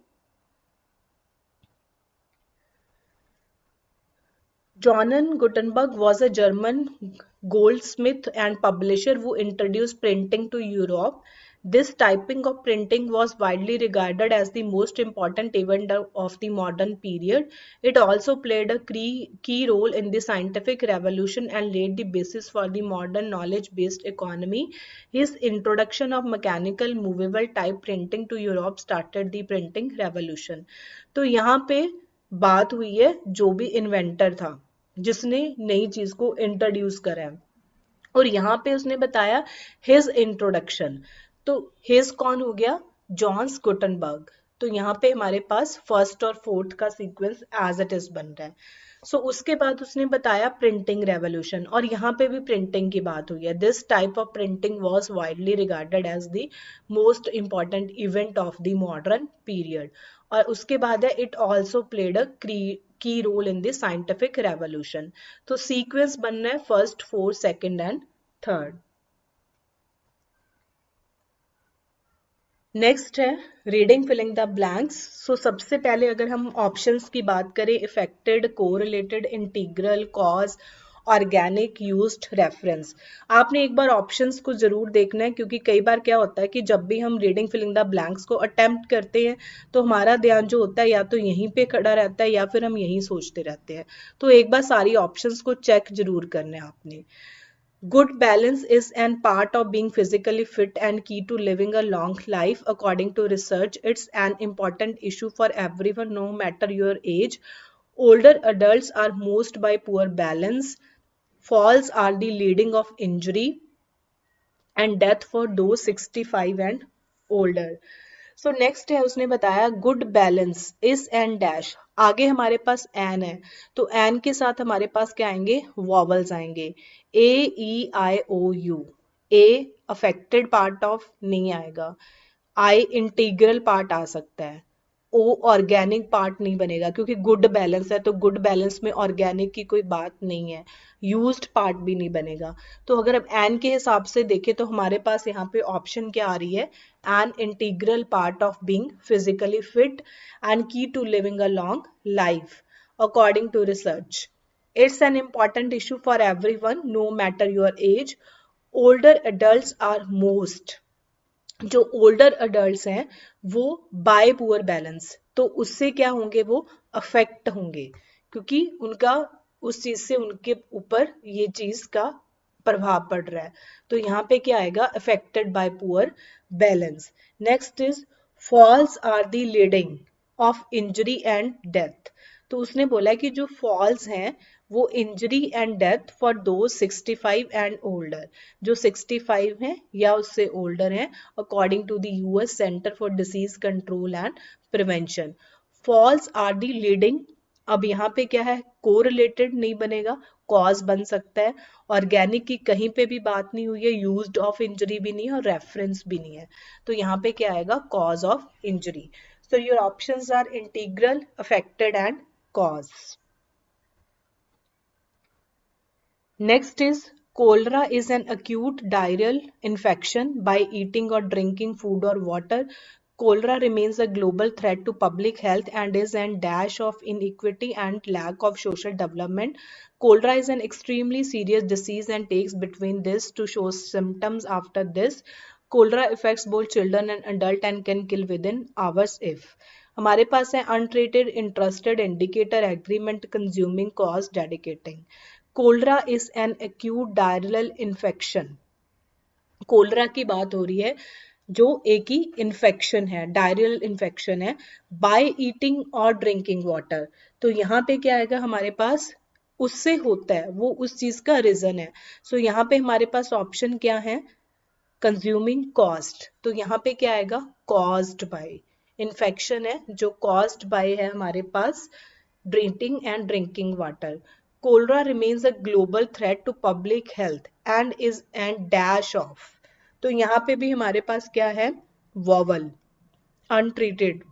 Johann Gutenberg was a German goldsmith and publisher who introduced printing to Europe. This typing of printing was widely regarded as the most important event of the modern period. It also played a key role in the scientific revolution and laid the basis for the modern knowledge-based economy. His introduction of mechanical movable type printing to Europe started the printing revolution. तो यहाँ पे बात हुई है जो भी इन्वेंटर था जिसने नई चीज को इंट्रोड्यूस करा है, और यहाँ पे उसने बताया हिज इंट्रोडक्शन। तो हिज कौन हो गया? Johns Gutenberg. तो यहाँ पे हमारे पास फर्स्ट और फोर्थ का सीक्वेंस एज इट इज बन रहा है। सो उसके बाद उसने बताया प्रिंटिंग रेवोल्यूशन, और यहाँ पे भी प्रिंटिंग की बात हुई है। This type of printing was widely regarded as the most important event of the modern period. और उसके बाद है it also played a key role in the scientific revolution. तो सीक्वेंस बनना है first, fourth, second and third. Next है रीडिंग फिलिंग द ब्लैंक्स। सो सबसे पहले अगर हम ऑप्शंस की बात करें, effected, correlated, integral, cause, organic, used, reference. आपने एक बार ऑप्शंस को जरूर देखना है, क्योंकि कई बार क्या होता है कि जब भी हम रीडिंग फिलिंग द ब्लैंक्स को अटेम्प्ट करते हैं तो हमारा ध्यान जो होता है या तो यहीं पे खड़ा रहता है या फिर हम यहीं सोचते रहते हैं। तो एक बार सारी ऑप्शंस को चेक जरूर करना है आपने। Good balance is an part of being physically fit and key to living a long life. According to research, it's an important issue for everyone, no matter your age. Older adults are most by poor balance. Falls are the leading of injury and death for those 65 and older. So next है, उसने बताया good balance is an dash. आगे हमारे पास एन है, तो एन के साथ हमारे पास क्या आएंगे, वॉवल्स आएंगे। A E I O U. A affected part of नहीं आएगा, आई इंटीग्रल पार्ट आ सकता है, ओ ऑर्गेनिक पार्ट नहीं बनेगा क्योंकि गुड बैलेंस है, तो गुड बैलेंस में ऑर्गेनिक की कोई बात नहीं है, यूज्ड पार्ट भी नहीं बनेगा। तो अगर हम एन के हिसाब से देखें तो हमारे पास यहाँ पे ऑप्शन क्या आ रही है, an integral part of being physically fit and key to living a long life according to research. It's an important issue for everyone, no matter your age. Older adults are most, जो ओल्डर अडल्ट हैं वो बाय पुअर बैलेंस, तो उससे क्या होंगे, वो अफेक्ट होंगे क्योंकि उनका उस चीज से उनके ऊपर ये चीज का प्रभाव पड़ रहा है। तो यहाँ पे क्या आएगा, affected by poor balance. Next is falls are the leading of injury and death. तो उसने बोला कि जो फॉल्स हैं वो इंजरी एंड डेथ फॉर दो 65 एंड ओल्डर, जो 65 हैं या उससे ओल्डर हैं, according to the US Center for Disease Control and Prevention. Falls are the leading, अब यहाँ पे क्या है, कोरिलेटेड नहीं बनेगा, कॉज बन सकता है। ऑर्गेनिक की कहीं पे भी बात नहीं हुई है, यूज्ड ऑफ इंजरी भी नहीं है और रेफरेंस भी नहीं है, तो यहाँ पे क्या आएगा, cause of injury. So your options are integral, affected and cause. Next is cholera is an acute diarrheal infection by eating or drinking food or water. Cholera remains a global threat to public health and is an dash of inequity and lack of social development. Cholera is an extremely serious disease and takes between this to show symptoms after this. Cholera affects both children and adult and can kill within hours if. हमारे पास है untreated, interested, indicator, agreement, consuming, cause, dedicating. Cholera is an acute diarrhoeal infection. Cholera की बात हो रही है जो एक ही इन्फेक्शन है, डायरियल इन्फेक्शन है, बाय ईटिंग और ड्रिंकिंग वाटर। तो यहाँ पे क्या आएगा हमारे पास, उससे होता है, वो उस चीज का रीजन है। सो यहाँ पे हमारे पास ऑप्शन क्या है, कंज्यूमिंग कॉस्ट, तो यहाँ पे क्या आएगा, कॉज्ड बाय। इन्फेक्शन है जो कॉज्ड बाय है हमारे पास drinking and drinking water. Cholera remains a global threat to public health and is an dash of, तो यहाँ पे भी हमारे पास क्या है, vowel. Untreated,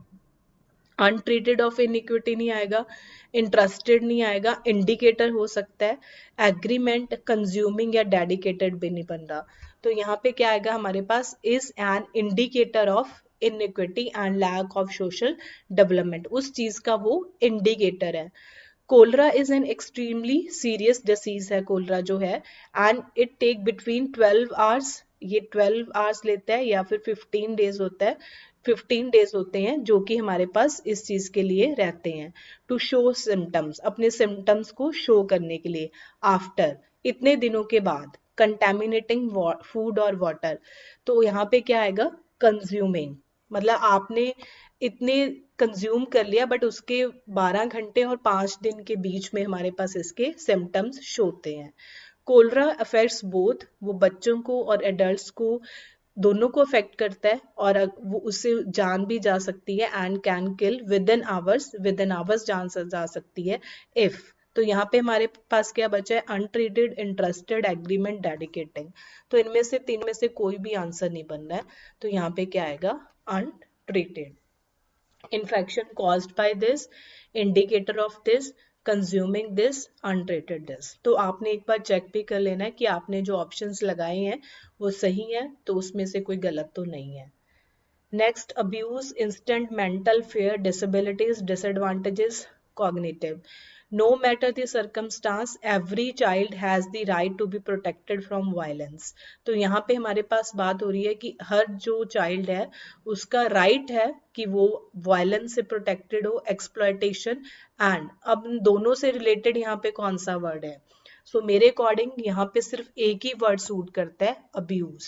untreated of iniquity नहीं आएगा, इंटरेस्टेड नहीं आएगा, इंडिकेटर हो सकता है, एग्रीमेंट, कंज्यूमिंग या डेडिकेटेड भी नहीं बन रहा। तो यहाँ पे क्या आएगा हमारे पास, is an indicator of inequity and lack of social development, उस चीज का वो इंडिकेटर है। Cholera is an extremely serious disease है, कोलरा जो है, and it take between 12 hours, ये 12 आवर्स लेता है या फिर 15 डेज होता है, 15 डेज होते हैं जो कि हमारे पास इस चीज के लिए रहते हैं, टू शो सिम्टम्स, अपने सिम्टम्स को शो करने के लिए। आफ्टर, इतने दिनों के बाद, कंटेमिनेटिंग फूड और वाटर, तो यहाँ पे क्या आएगा, कंज्यूमिंग, मतलब आपने इतने कंज्यूम कर लिया बट उसके 12 घंटे और 5 दिन के बीच में हमारे पास इसके सिम्टम्स शोते हैं। कोलरा अफेक्ट्स बोथ, वो बच्चों को और एडल्ट्स को दोनों को अफेक्ट करता है और वो उससे जान भी जा सकती है, and can kill with in hours जान जा सकती है इफ। तो यहाँ पे हमारे पास क्या बचा है, अनट्रीटेड, इंटरेस्टेड, एग्रीमेंट, डेडिकेटिंग। तो इनमें से तीन में से कोई भी आंसर नहीं बन रहा है, तो यहाँ पे क्या आएगा, untreated. Infection caused by this, indicator of this, consuming this, untreated this। तो आपने एक बार चेक भी कर लेना है कि आपने जो ऑप्शंस लगाए हैं वो सही है, तो उसमें से कोई गलत तो नहीं है। Next, abuse, instant mental fair, disabilities, disadvantages, cognitive. No matter the circumstance, every child has the right to be protected from violence। तो यहाँ पे हमारे पास बात हो रही है कि हर जो चाइल्ड है उसका राइट है कि वो वायलेंस से प्रोटेक्टेड हो, एक्सप्लॉयटेशन एंड, अब दोनों से रिलेटेड यहाँ पे कौन सा वर्ड है, सो मेरे अकॉर्डिंग यहाँ पे सिर्फ एक ही वर्ड सूट करता है, अब्यूज,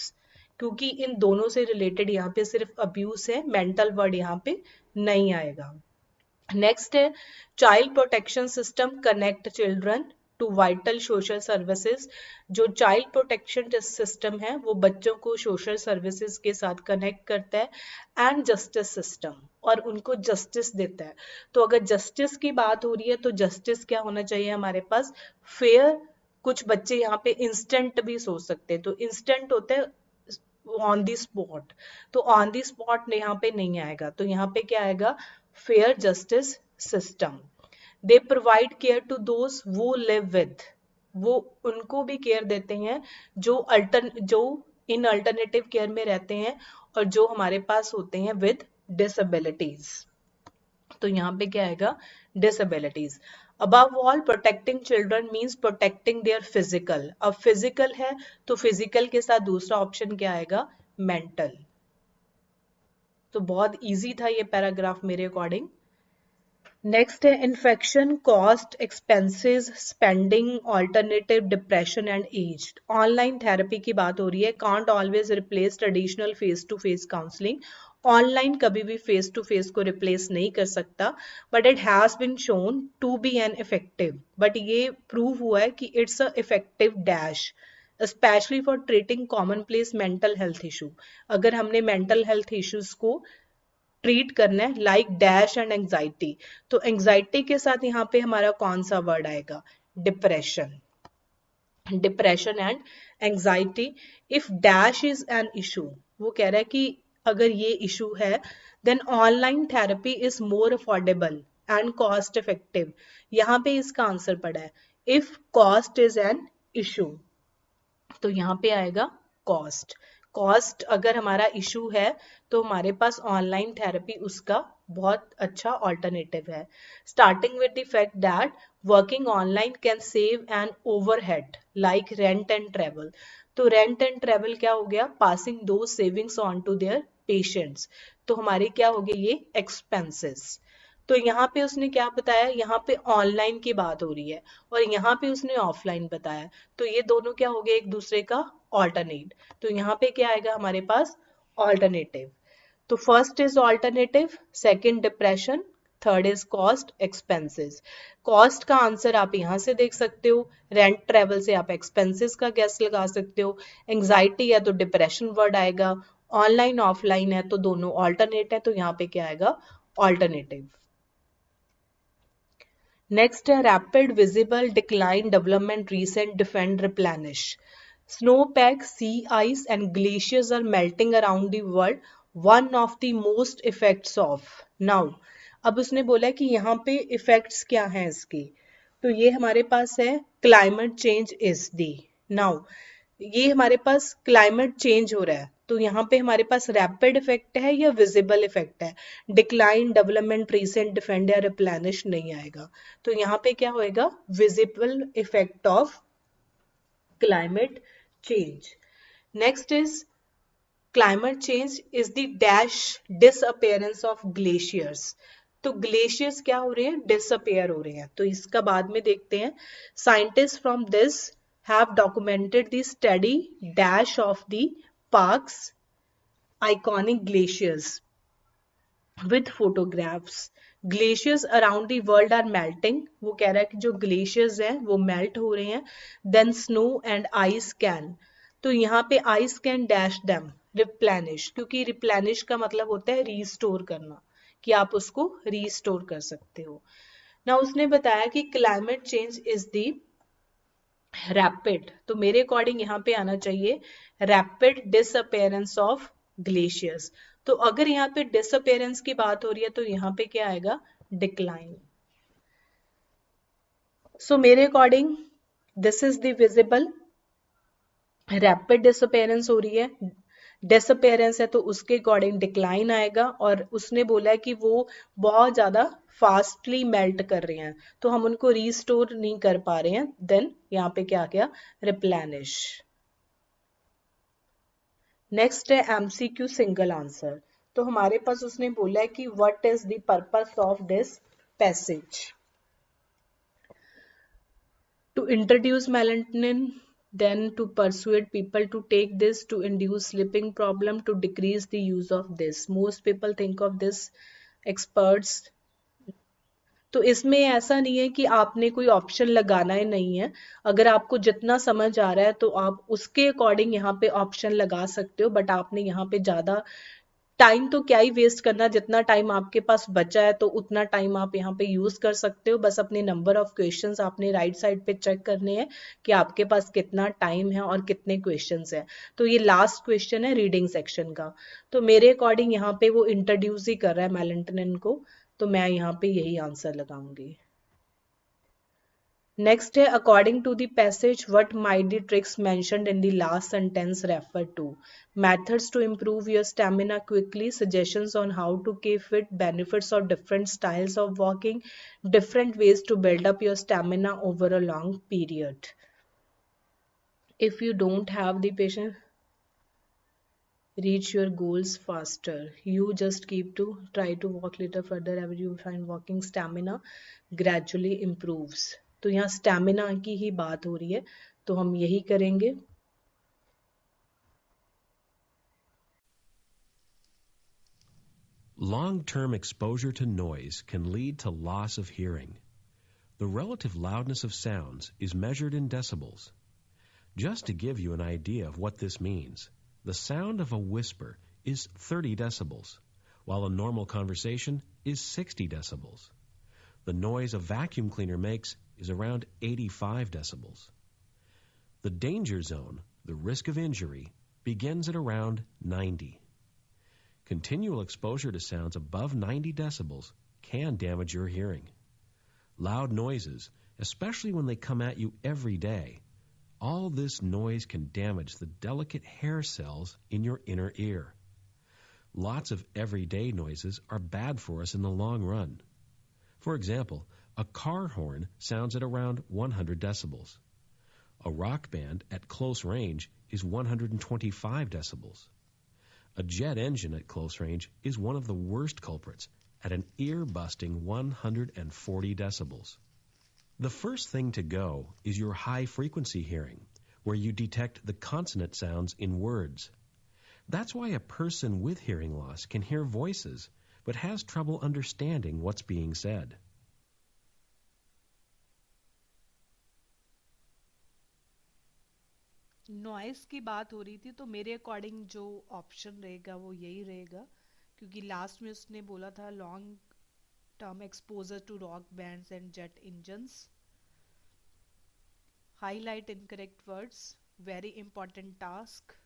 क्योंकि इन दोनों से रिलेटेड यहाँ पे सिर्फ अब्यूज है, मेंटल वर्ड यहाँ पे नहीं आएगा। नेक्स्ट है child protection system connect children to vital social services. जो चाइल्ड प्रोटेक्शन सिस्टम है वो बच्चों को सोशल सर्विसेज के साथ कनेक्ट करता है एंड जस्टिस सिस्टम, और उनको जस्टिस देता है। तो अगर जस्टिस की बात हो रही है तो जस्टिस क्या होना चाहिए हमारे पास, फेयर। कुछ बच्चे यहाँ पे इंस्टेंट भी सोच सकते हैं, तो इंस्टेंट होता है ऑन दी स्पॉट, तो ऑन दी स्पॉट यहाँ पे नहीं आएगा, तो यहाँ पे क्या आएगा, fair justice system. They provide care to those वो लिव विद, वो उनको भी केयर देते हैं जो इन अल्टरनेटिव केयर में रहते हैं और जो हमारे पास होते हैं विद डिसेबिलिटीज। तो यहाँ पे क्या आएगा, disabilities. Above all protecting children means protecting their physical. अब फिजिकल है तो फिजिकल के साथ दूसरा ऑप्शन क्या आएगा, मेंटल। तो बहुत इजी था ये पैराग्राफ मेरे अकॉर्डिंग। नेक्स्ट है infection, cost, expenses, spending, alternative, depression and age. Online therapy की बात हो रही है, can't always replace traditional face to face counselling. Online कभी भी फेस टू फेस को रिप्लेस नहीं कर सकता, but it has been shown to be an effective. But ये प्रूव हुआ है कि it's a effective dash, specially for treating commonplace mental health issue. अगर हमने मेंटल हेल्थ इश्यूज को ट्रीट करना है लाइक डैश एंड एंजाइटी, तो एंजाइटी के साथ यहाँ पे हमारा कौन सा वर्ड आएगा, depression. Depression and anxiety. If dash is an issue, वो कह रहा है कि अगर ये इशू है then online therapy is more affordable and cost effective. यहाँ पे इसका आंसर पड़ा है, if cost is an issue, तो यहाँ पे आएगा कॉस्ट। कॉस्ट अगर हमारा इशू है तो हमारे पास ऑनलाइन थेरेपी उसका बहुत अच्छा ऑल्टरनेटिव है। Starting with the fact that working online can save an overhead like rent and travel. तो रेंट एंड ट्रेवल क्या हो गया, passing those savings on to their patients. तो हमारे क्या हो गए ये एक्सपेंसेस। तो यहाँ पे उसने क्या बताया, यहाँ पे ऑनलाइन की बात हो रही है और यहाँ पे उसने ऑफलाइन बताया, तो ये दोनों क्या हो गए एक दूसरे का ऑल्टरनेट। तो यहाँ पे क्या आएगा हमारे पास, ऑल्टरनेटिव। तो first is alternative, second depression, third is cost, expenses. Cost का आंसर आप यहाँ से देख सकते हो, रेंट ट्रेवल से आप एक्सपेंसेस का गैस लगा सकते हो, एंजाइटी है तो डिप्रेशन वर्ड आएगा, ऑनलाइन ऑफलाइन है तो दोनों ऑल्टरनेट है, तो यहाँ पे क्या आएगा, ऑल्टरनेटिव। नेक्स्ट है rapid visible decline development recent defend replenish. Snowpack, sea ice and glaciers are melting around the world. One of the most effects of. Now, अब उसने बोला कि यहाँ पे इफेक्ट्स क्या हैं इसके, तो ये हमारे पास है climate change is the. Now ये हमारे पास क्लाइमेट चेंज हो रहा है, तो यहाँ पे हमारे पास रैपिड इफेक्ट है या विजिबल इफेक्ट है, डिक्लाइन, डेवलपमेंट, रीसेंट, डिफेंड या रिप्लेनिश नहीं आएगा, तो यहाँ पे क्या होएगा, visible effect of climate change. Next is climate change is the dash disappearance of glaciers. तो ग्लेशियर्स क्या हो रहे हैं, डिसअपेयर हो रहे हैं, तो इसका बाद में देखते हैं। Scientist from this have documented the study dash of the parks iconic glaciers with photographs. Glaciers around the world are melting, वो कह रहा है कि जो ग्लेशियर्स हैं वो मेल्ट हो रहे हैं, than snow and ice can, तो यहाँ पे ice can dash them replenish, क्योंकि रिप्लेनिश का मतलब होता है रीस्टोर करना, कि आप उसको रीस्टोर कर सकते हो ना। उसने बताया कि climate change is the rapid, तो मेरे अकॉर्डिंग यहाँ पे आना चाहिए रैपिड डिसअपेयरेंस ऑफ ग्लेशियर्स। तो अगर यहाँ पे डिसअपेयरेंस की बात हो रही है तो यहाँ पे क्या आएगा, डिक्लाइन। सो मेरे according this is the visible, rapid disappearance हो रही है, डिसअपेयरेंस है तो उसके अकॉर्डिंग डिक्लाइन आएगा, और उसने बोला है कि वो बहुत ज्यादा फास्टली मेल्ट कर रहे हैं तो हम उनको रीस्टोर नहीं कर पा रहे हैं, देन यहाँ पे क्या गया, रिप्लेनिश। नेक्स्ट है एमसीक्यू सिंगल आंसर, तो हमारे पास उसने बोला है कि what is the purpose of this passage. To introduce melatonin, then to persuade people to take this, to induce sleeping problem, to decrease the use of this. Most people think of this experts. तो इसमें ऐसा नहीं है कि आपने कोई ऑप्शन लगाना ही नहीं है. अगर आपको जितना समझ आ रहा है तो आप उसके अकॉर्डिंग यहाँ पे ऑप्शन लगा सकते हो, बट आपने यहाँ पे ज्यादा टाइम तो क्या ही वेस्ट करना. जितना टाइम आपके पास बचा है तो उतना टाइम आप यहाँ पे यूज कर सकते हो. बस अपने नंबर ऑफ क्वेश्चंस आपने राइट साइड पे चेक करने हैं कि आपके पास कितना टाइम है और कितने क्वेश्चंस हैं. तो ये लास्ट क्वेश्चन है रीडिंग सेक्शन का. तो मेरे अकॉर्डिंग यहाँ पे वो इंट्रोड्यूस ही कर रहा है मेलेटोनिन को, तो मैं यहाँ पे यही आंसर लगाऊंगी. Next है according to the passage, what might the tricks mentioned in the last sentence refer to? Methods to improve your stamina quickly, suggestions on how to keep fit, benefits of different styles of walking, different ways to build up your stamina over a long period. If you don't have the patience, reach your goals faster. You just keep to try to walk little further every you find walking stamina gradually improves. तो यहाँ स्टैमिना की ही बात हो रही है, तो हम यही करेंगे. Long-term exposure to noise can lead to loss of hearing. The relative loudness of sounds is measured in decibels. Just to give you an idea of what this means, the sound of a whisper is 30 decibels, while a normal conversation is 60 decibels. The noise a vacuum cleaner makes is around 85 decibels. The danger zone, the risk of injury, begins at around 90. Continual exposure to sounds above 90 decibels can damage your hearing. Loud noises, especially when they come at you every day, all this noise can damage the delicate hair cells in your inner ear. Lots of everyday noises are bad for us in the long run. For example, a car horn sounds at around 100 decibels. A rock band at close range is 125 decibels. A jet engine at close range is one of the worst culprits at an ear-busting 140 decibels. The first thing to go is your high-frequency hearing, where you detect the consonant sounds in words. That's why a person with hearing loss can hear voices, but has trouble understanding what's being said. Noise की बात हो रही थी, तो मेरे अकॉर्डिंग जो ऑप्शन रहेगा वो यही रहेगा, क्योंकि लास्ट में उसने बोला था long term exposure to rock bands and jet engines. Highlight incorrect words, very important task.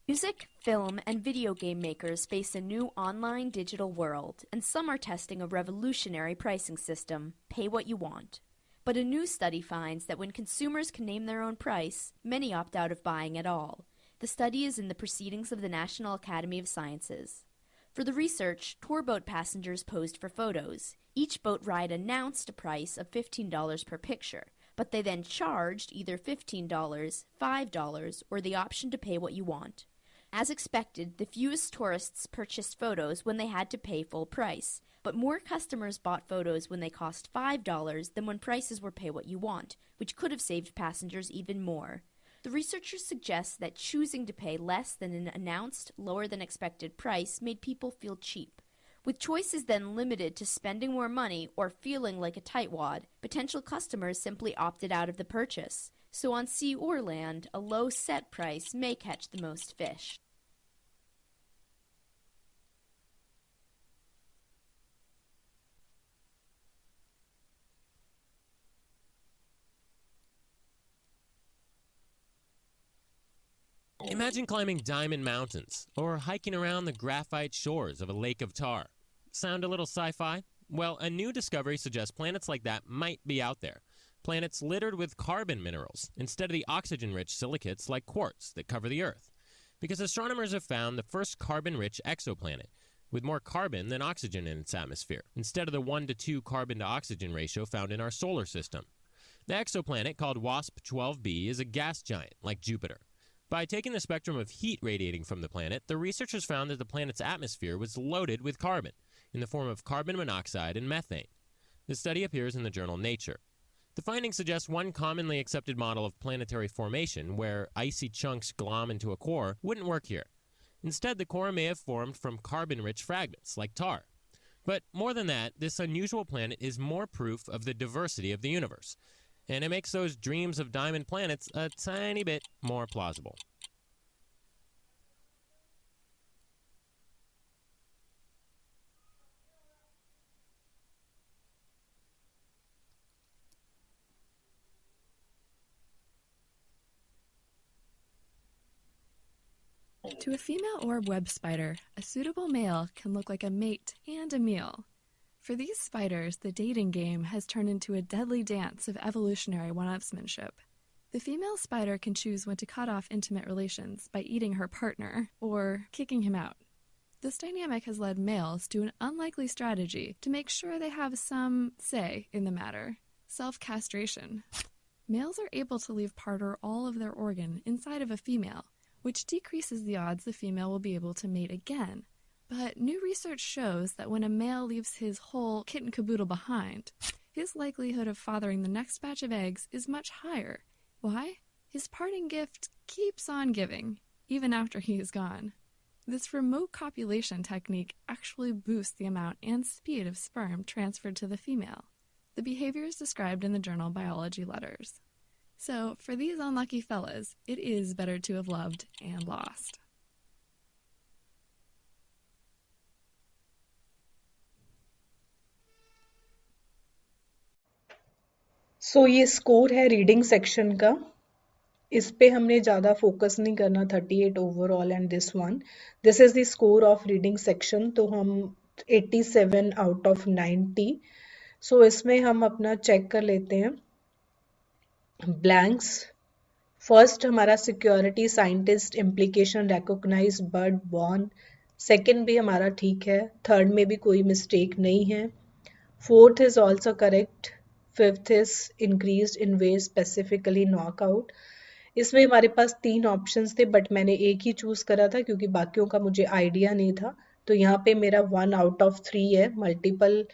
Music, film, and video game makers face a new online digital world, and some are testing a revolutionary pricing system, pay what you want. But a new study finds that when consumers can name their own price, many opt out of buying at all. The study is in the Proceedings of the National Academy of Sciences. For the research, tour boat passengers posed for photos. Each boat ride announced a price of $15 per picture, but they then charged either $15, $5, or the option to pay what you want. As expected, the fewest tourists purchased photos when they had to pay full price, but more customers bought photos when they cost $5 than when prices were pay what you want, which could have saved passengers even more. The researchers suggest that choosing to pay less than an announced, lower than expected price made people feel cheap. With choices then limited to spending more money or feeling like a tightwad, potential customers simply opted out of the purchase. So on sea or land, a low set price may catch the most fish. Imagine climbing Diamond Mountains or hiking around the graphite shores of a lake of tar. Sound a little sci-fi? Well, a new discovery suggests planets like that might be out there. Planets littered with carbon minerals instead of the oxygen-rich silicates like quartz that cover the Earth. Because astronomers have found the first carbon-rich exoplanet with more carbon than oxygen in its atmosphere, instead of the 1:2 carbon to oxygen ratio found in our solar system. The exoplanet, called WASP-12b, is a gas giant like Jupiter. By taking the spectrum of heat radiating from the planet, the researchers found that the planet's atmosphere was loaded with carbon. in the form of carbon monoxide and methane. The study appears in the journal Nature. The findings suggest one commonly accepted model of planetary formation, where icy chunks glom into a core, wouldn't work here. Instead, the core may have formed from carbon-rich fragments, like tar. But more than that, this unusual planet is more proof of the diversity of the universe, and it makes those dreams of diamond planets a tiny bit more plausible. To a female orb web spider, a suitable male can look like a mate and a meal. For these spiders, the dating game has turned into a deadly dance of evolutionary one-upsmanship. The female spider can choose when to cut off intimate relations by eating her partner or kicking him out. This dynamic has led males to an unlikely strategy to make sure they have some say in the matter: self-castration. Males are able to leave part or all of their organ inside of a female, which decreases the odds the female will be able to mate again. But new research shows that when a male leaves his whole kit and caboodle behind, his likelihood of fathering the next batch of eggs is much higher. Why? His parting gift keeps on giving, even after he is gone. This remote copulation technique actually boosts the amount and speed of sperm transferred to the female. The behavior is described in the journal Biology Letters. So, for these unlucky fellas, it is better to have loved and lost. सो ये स्कोर है रीडिंग सेक्शन का. इस पे हमने ज़्यादा फोकस नहीं करना. 38 overall and this one. This is the score of reading section. तो हम 87 आउट ऑफ 90. सो इसमें हम अपना चेक कर लेते हैं. ब्लैंक्स. फर्स्ट हमारा security, scientist, implication, recognise, bird, born. Second भी हमारा ठीक है. थर्ड में भी कोई मिस्टेक नहीं है. Fourth is also correct. Fifth is increased in ways, specifically knockout. इसमें हमारे पास 3 ऑप्शंस थे, बट मैंने एक ही चूज करा था क्योंकि बाकियों का मुझे आइडिया नहीं था. तो यहाँ पे मेरा 1 आउट ऑफ 3 है मल्टीपल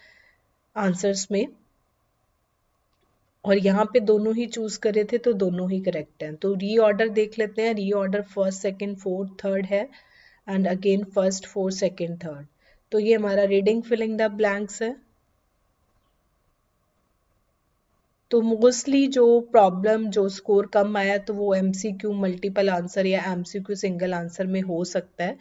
आंसर्स में. और यहाँ पे दोनों ही चूज करे थे, तो दोनों ही करेक्ट हैं. तो रीऑर्डर देख लेते हैं. Reorder first, second, fourth, third है, and again first, fourth, second, third. तो ये हमारा रीडिंग फिलिंग द ब्लैंक्स है. तो मोस्टली जो प्रॉब्लम, जो स्कोर कम आया, तो वो एमसीक्यू मल्टीपल आंसर या एमसीक्यू सिंगल आंसर में हो सकता है.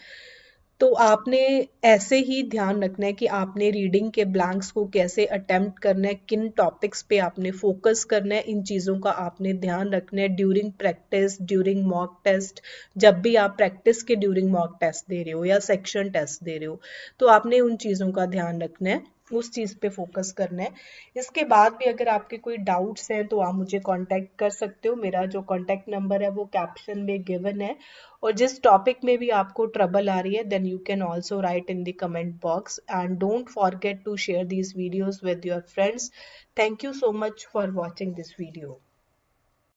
तो आपने ऐसे ही ध्यान रखना है कि आपने रीडिंग के ब्लैंक्स को कैसे अटेम्प्ट करना है, किन टॉपिक्स पे आपने फोकस करना है. इन चीज़ों का आपने ध्यान रखना है during practice, during mock test. जब भी आप प्रैक्टिस के ड्यूरिंग मॉक टेस्ट दे रहे हो या सेक्शन टेस्ट दे रहे हो, तो आपने उन चीज़ों का ध्यान रखना है, उस चीज़ पे फोकस करना है. इसके बाद भी अगर आपके कोई डाउट्स हैं तो आप मुझे कांटेक्ट कर सकते हो. मेरा जो कांटेक्ट नंबर है वो कैप्शन में गिवन है. और जिस टॉपिक में भी आपको ट्रबल आ रही है, then you can also write in the comment box. And don't forget to share these videos with your friends. Thank you so much for watching this video.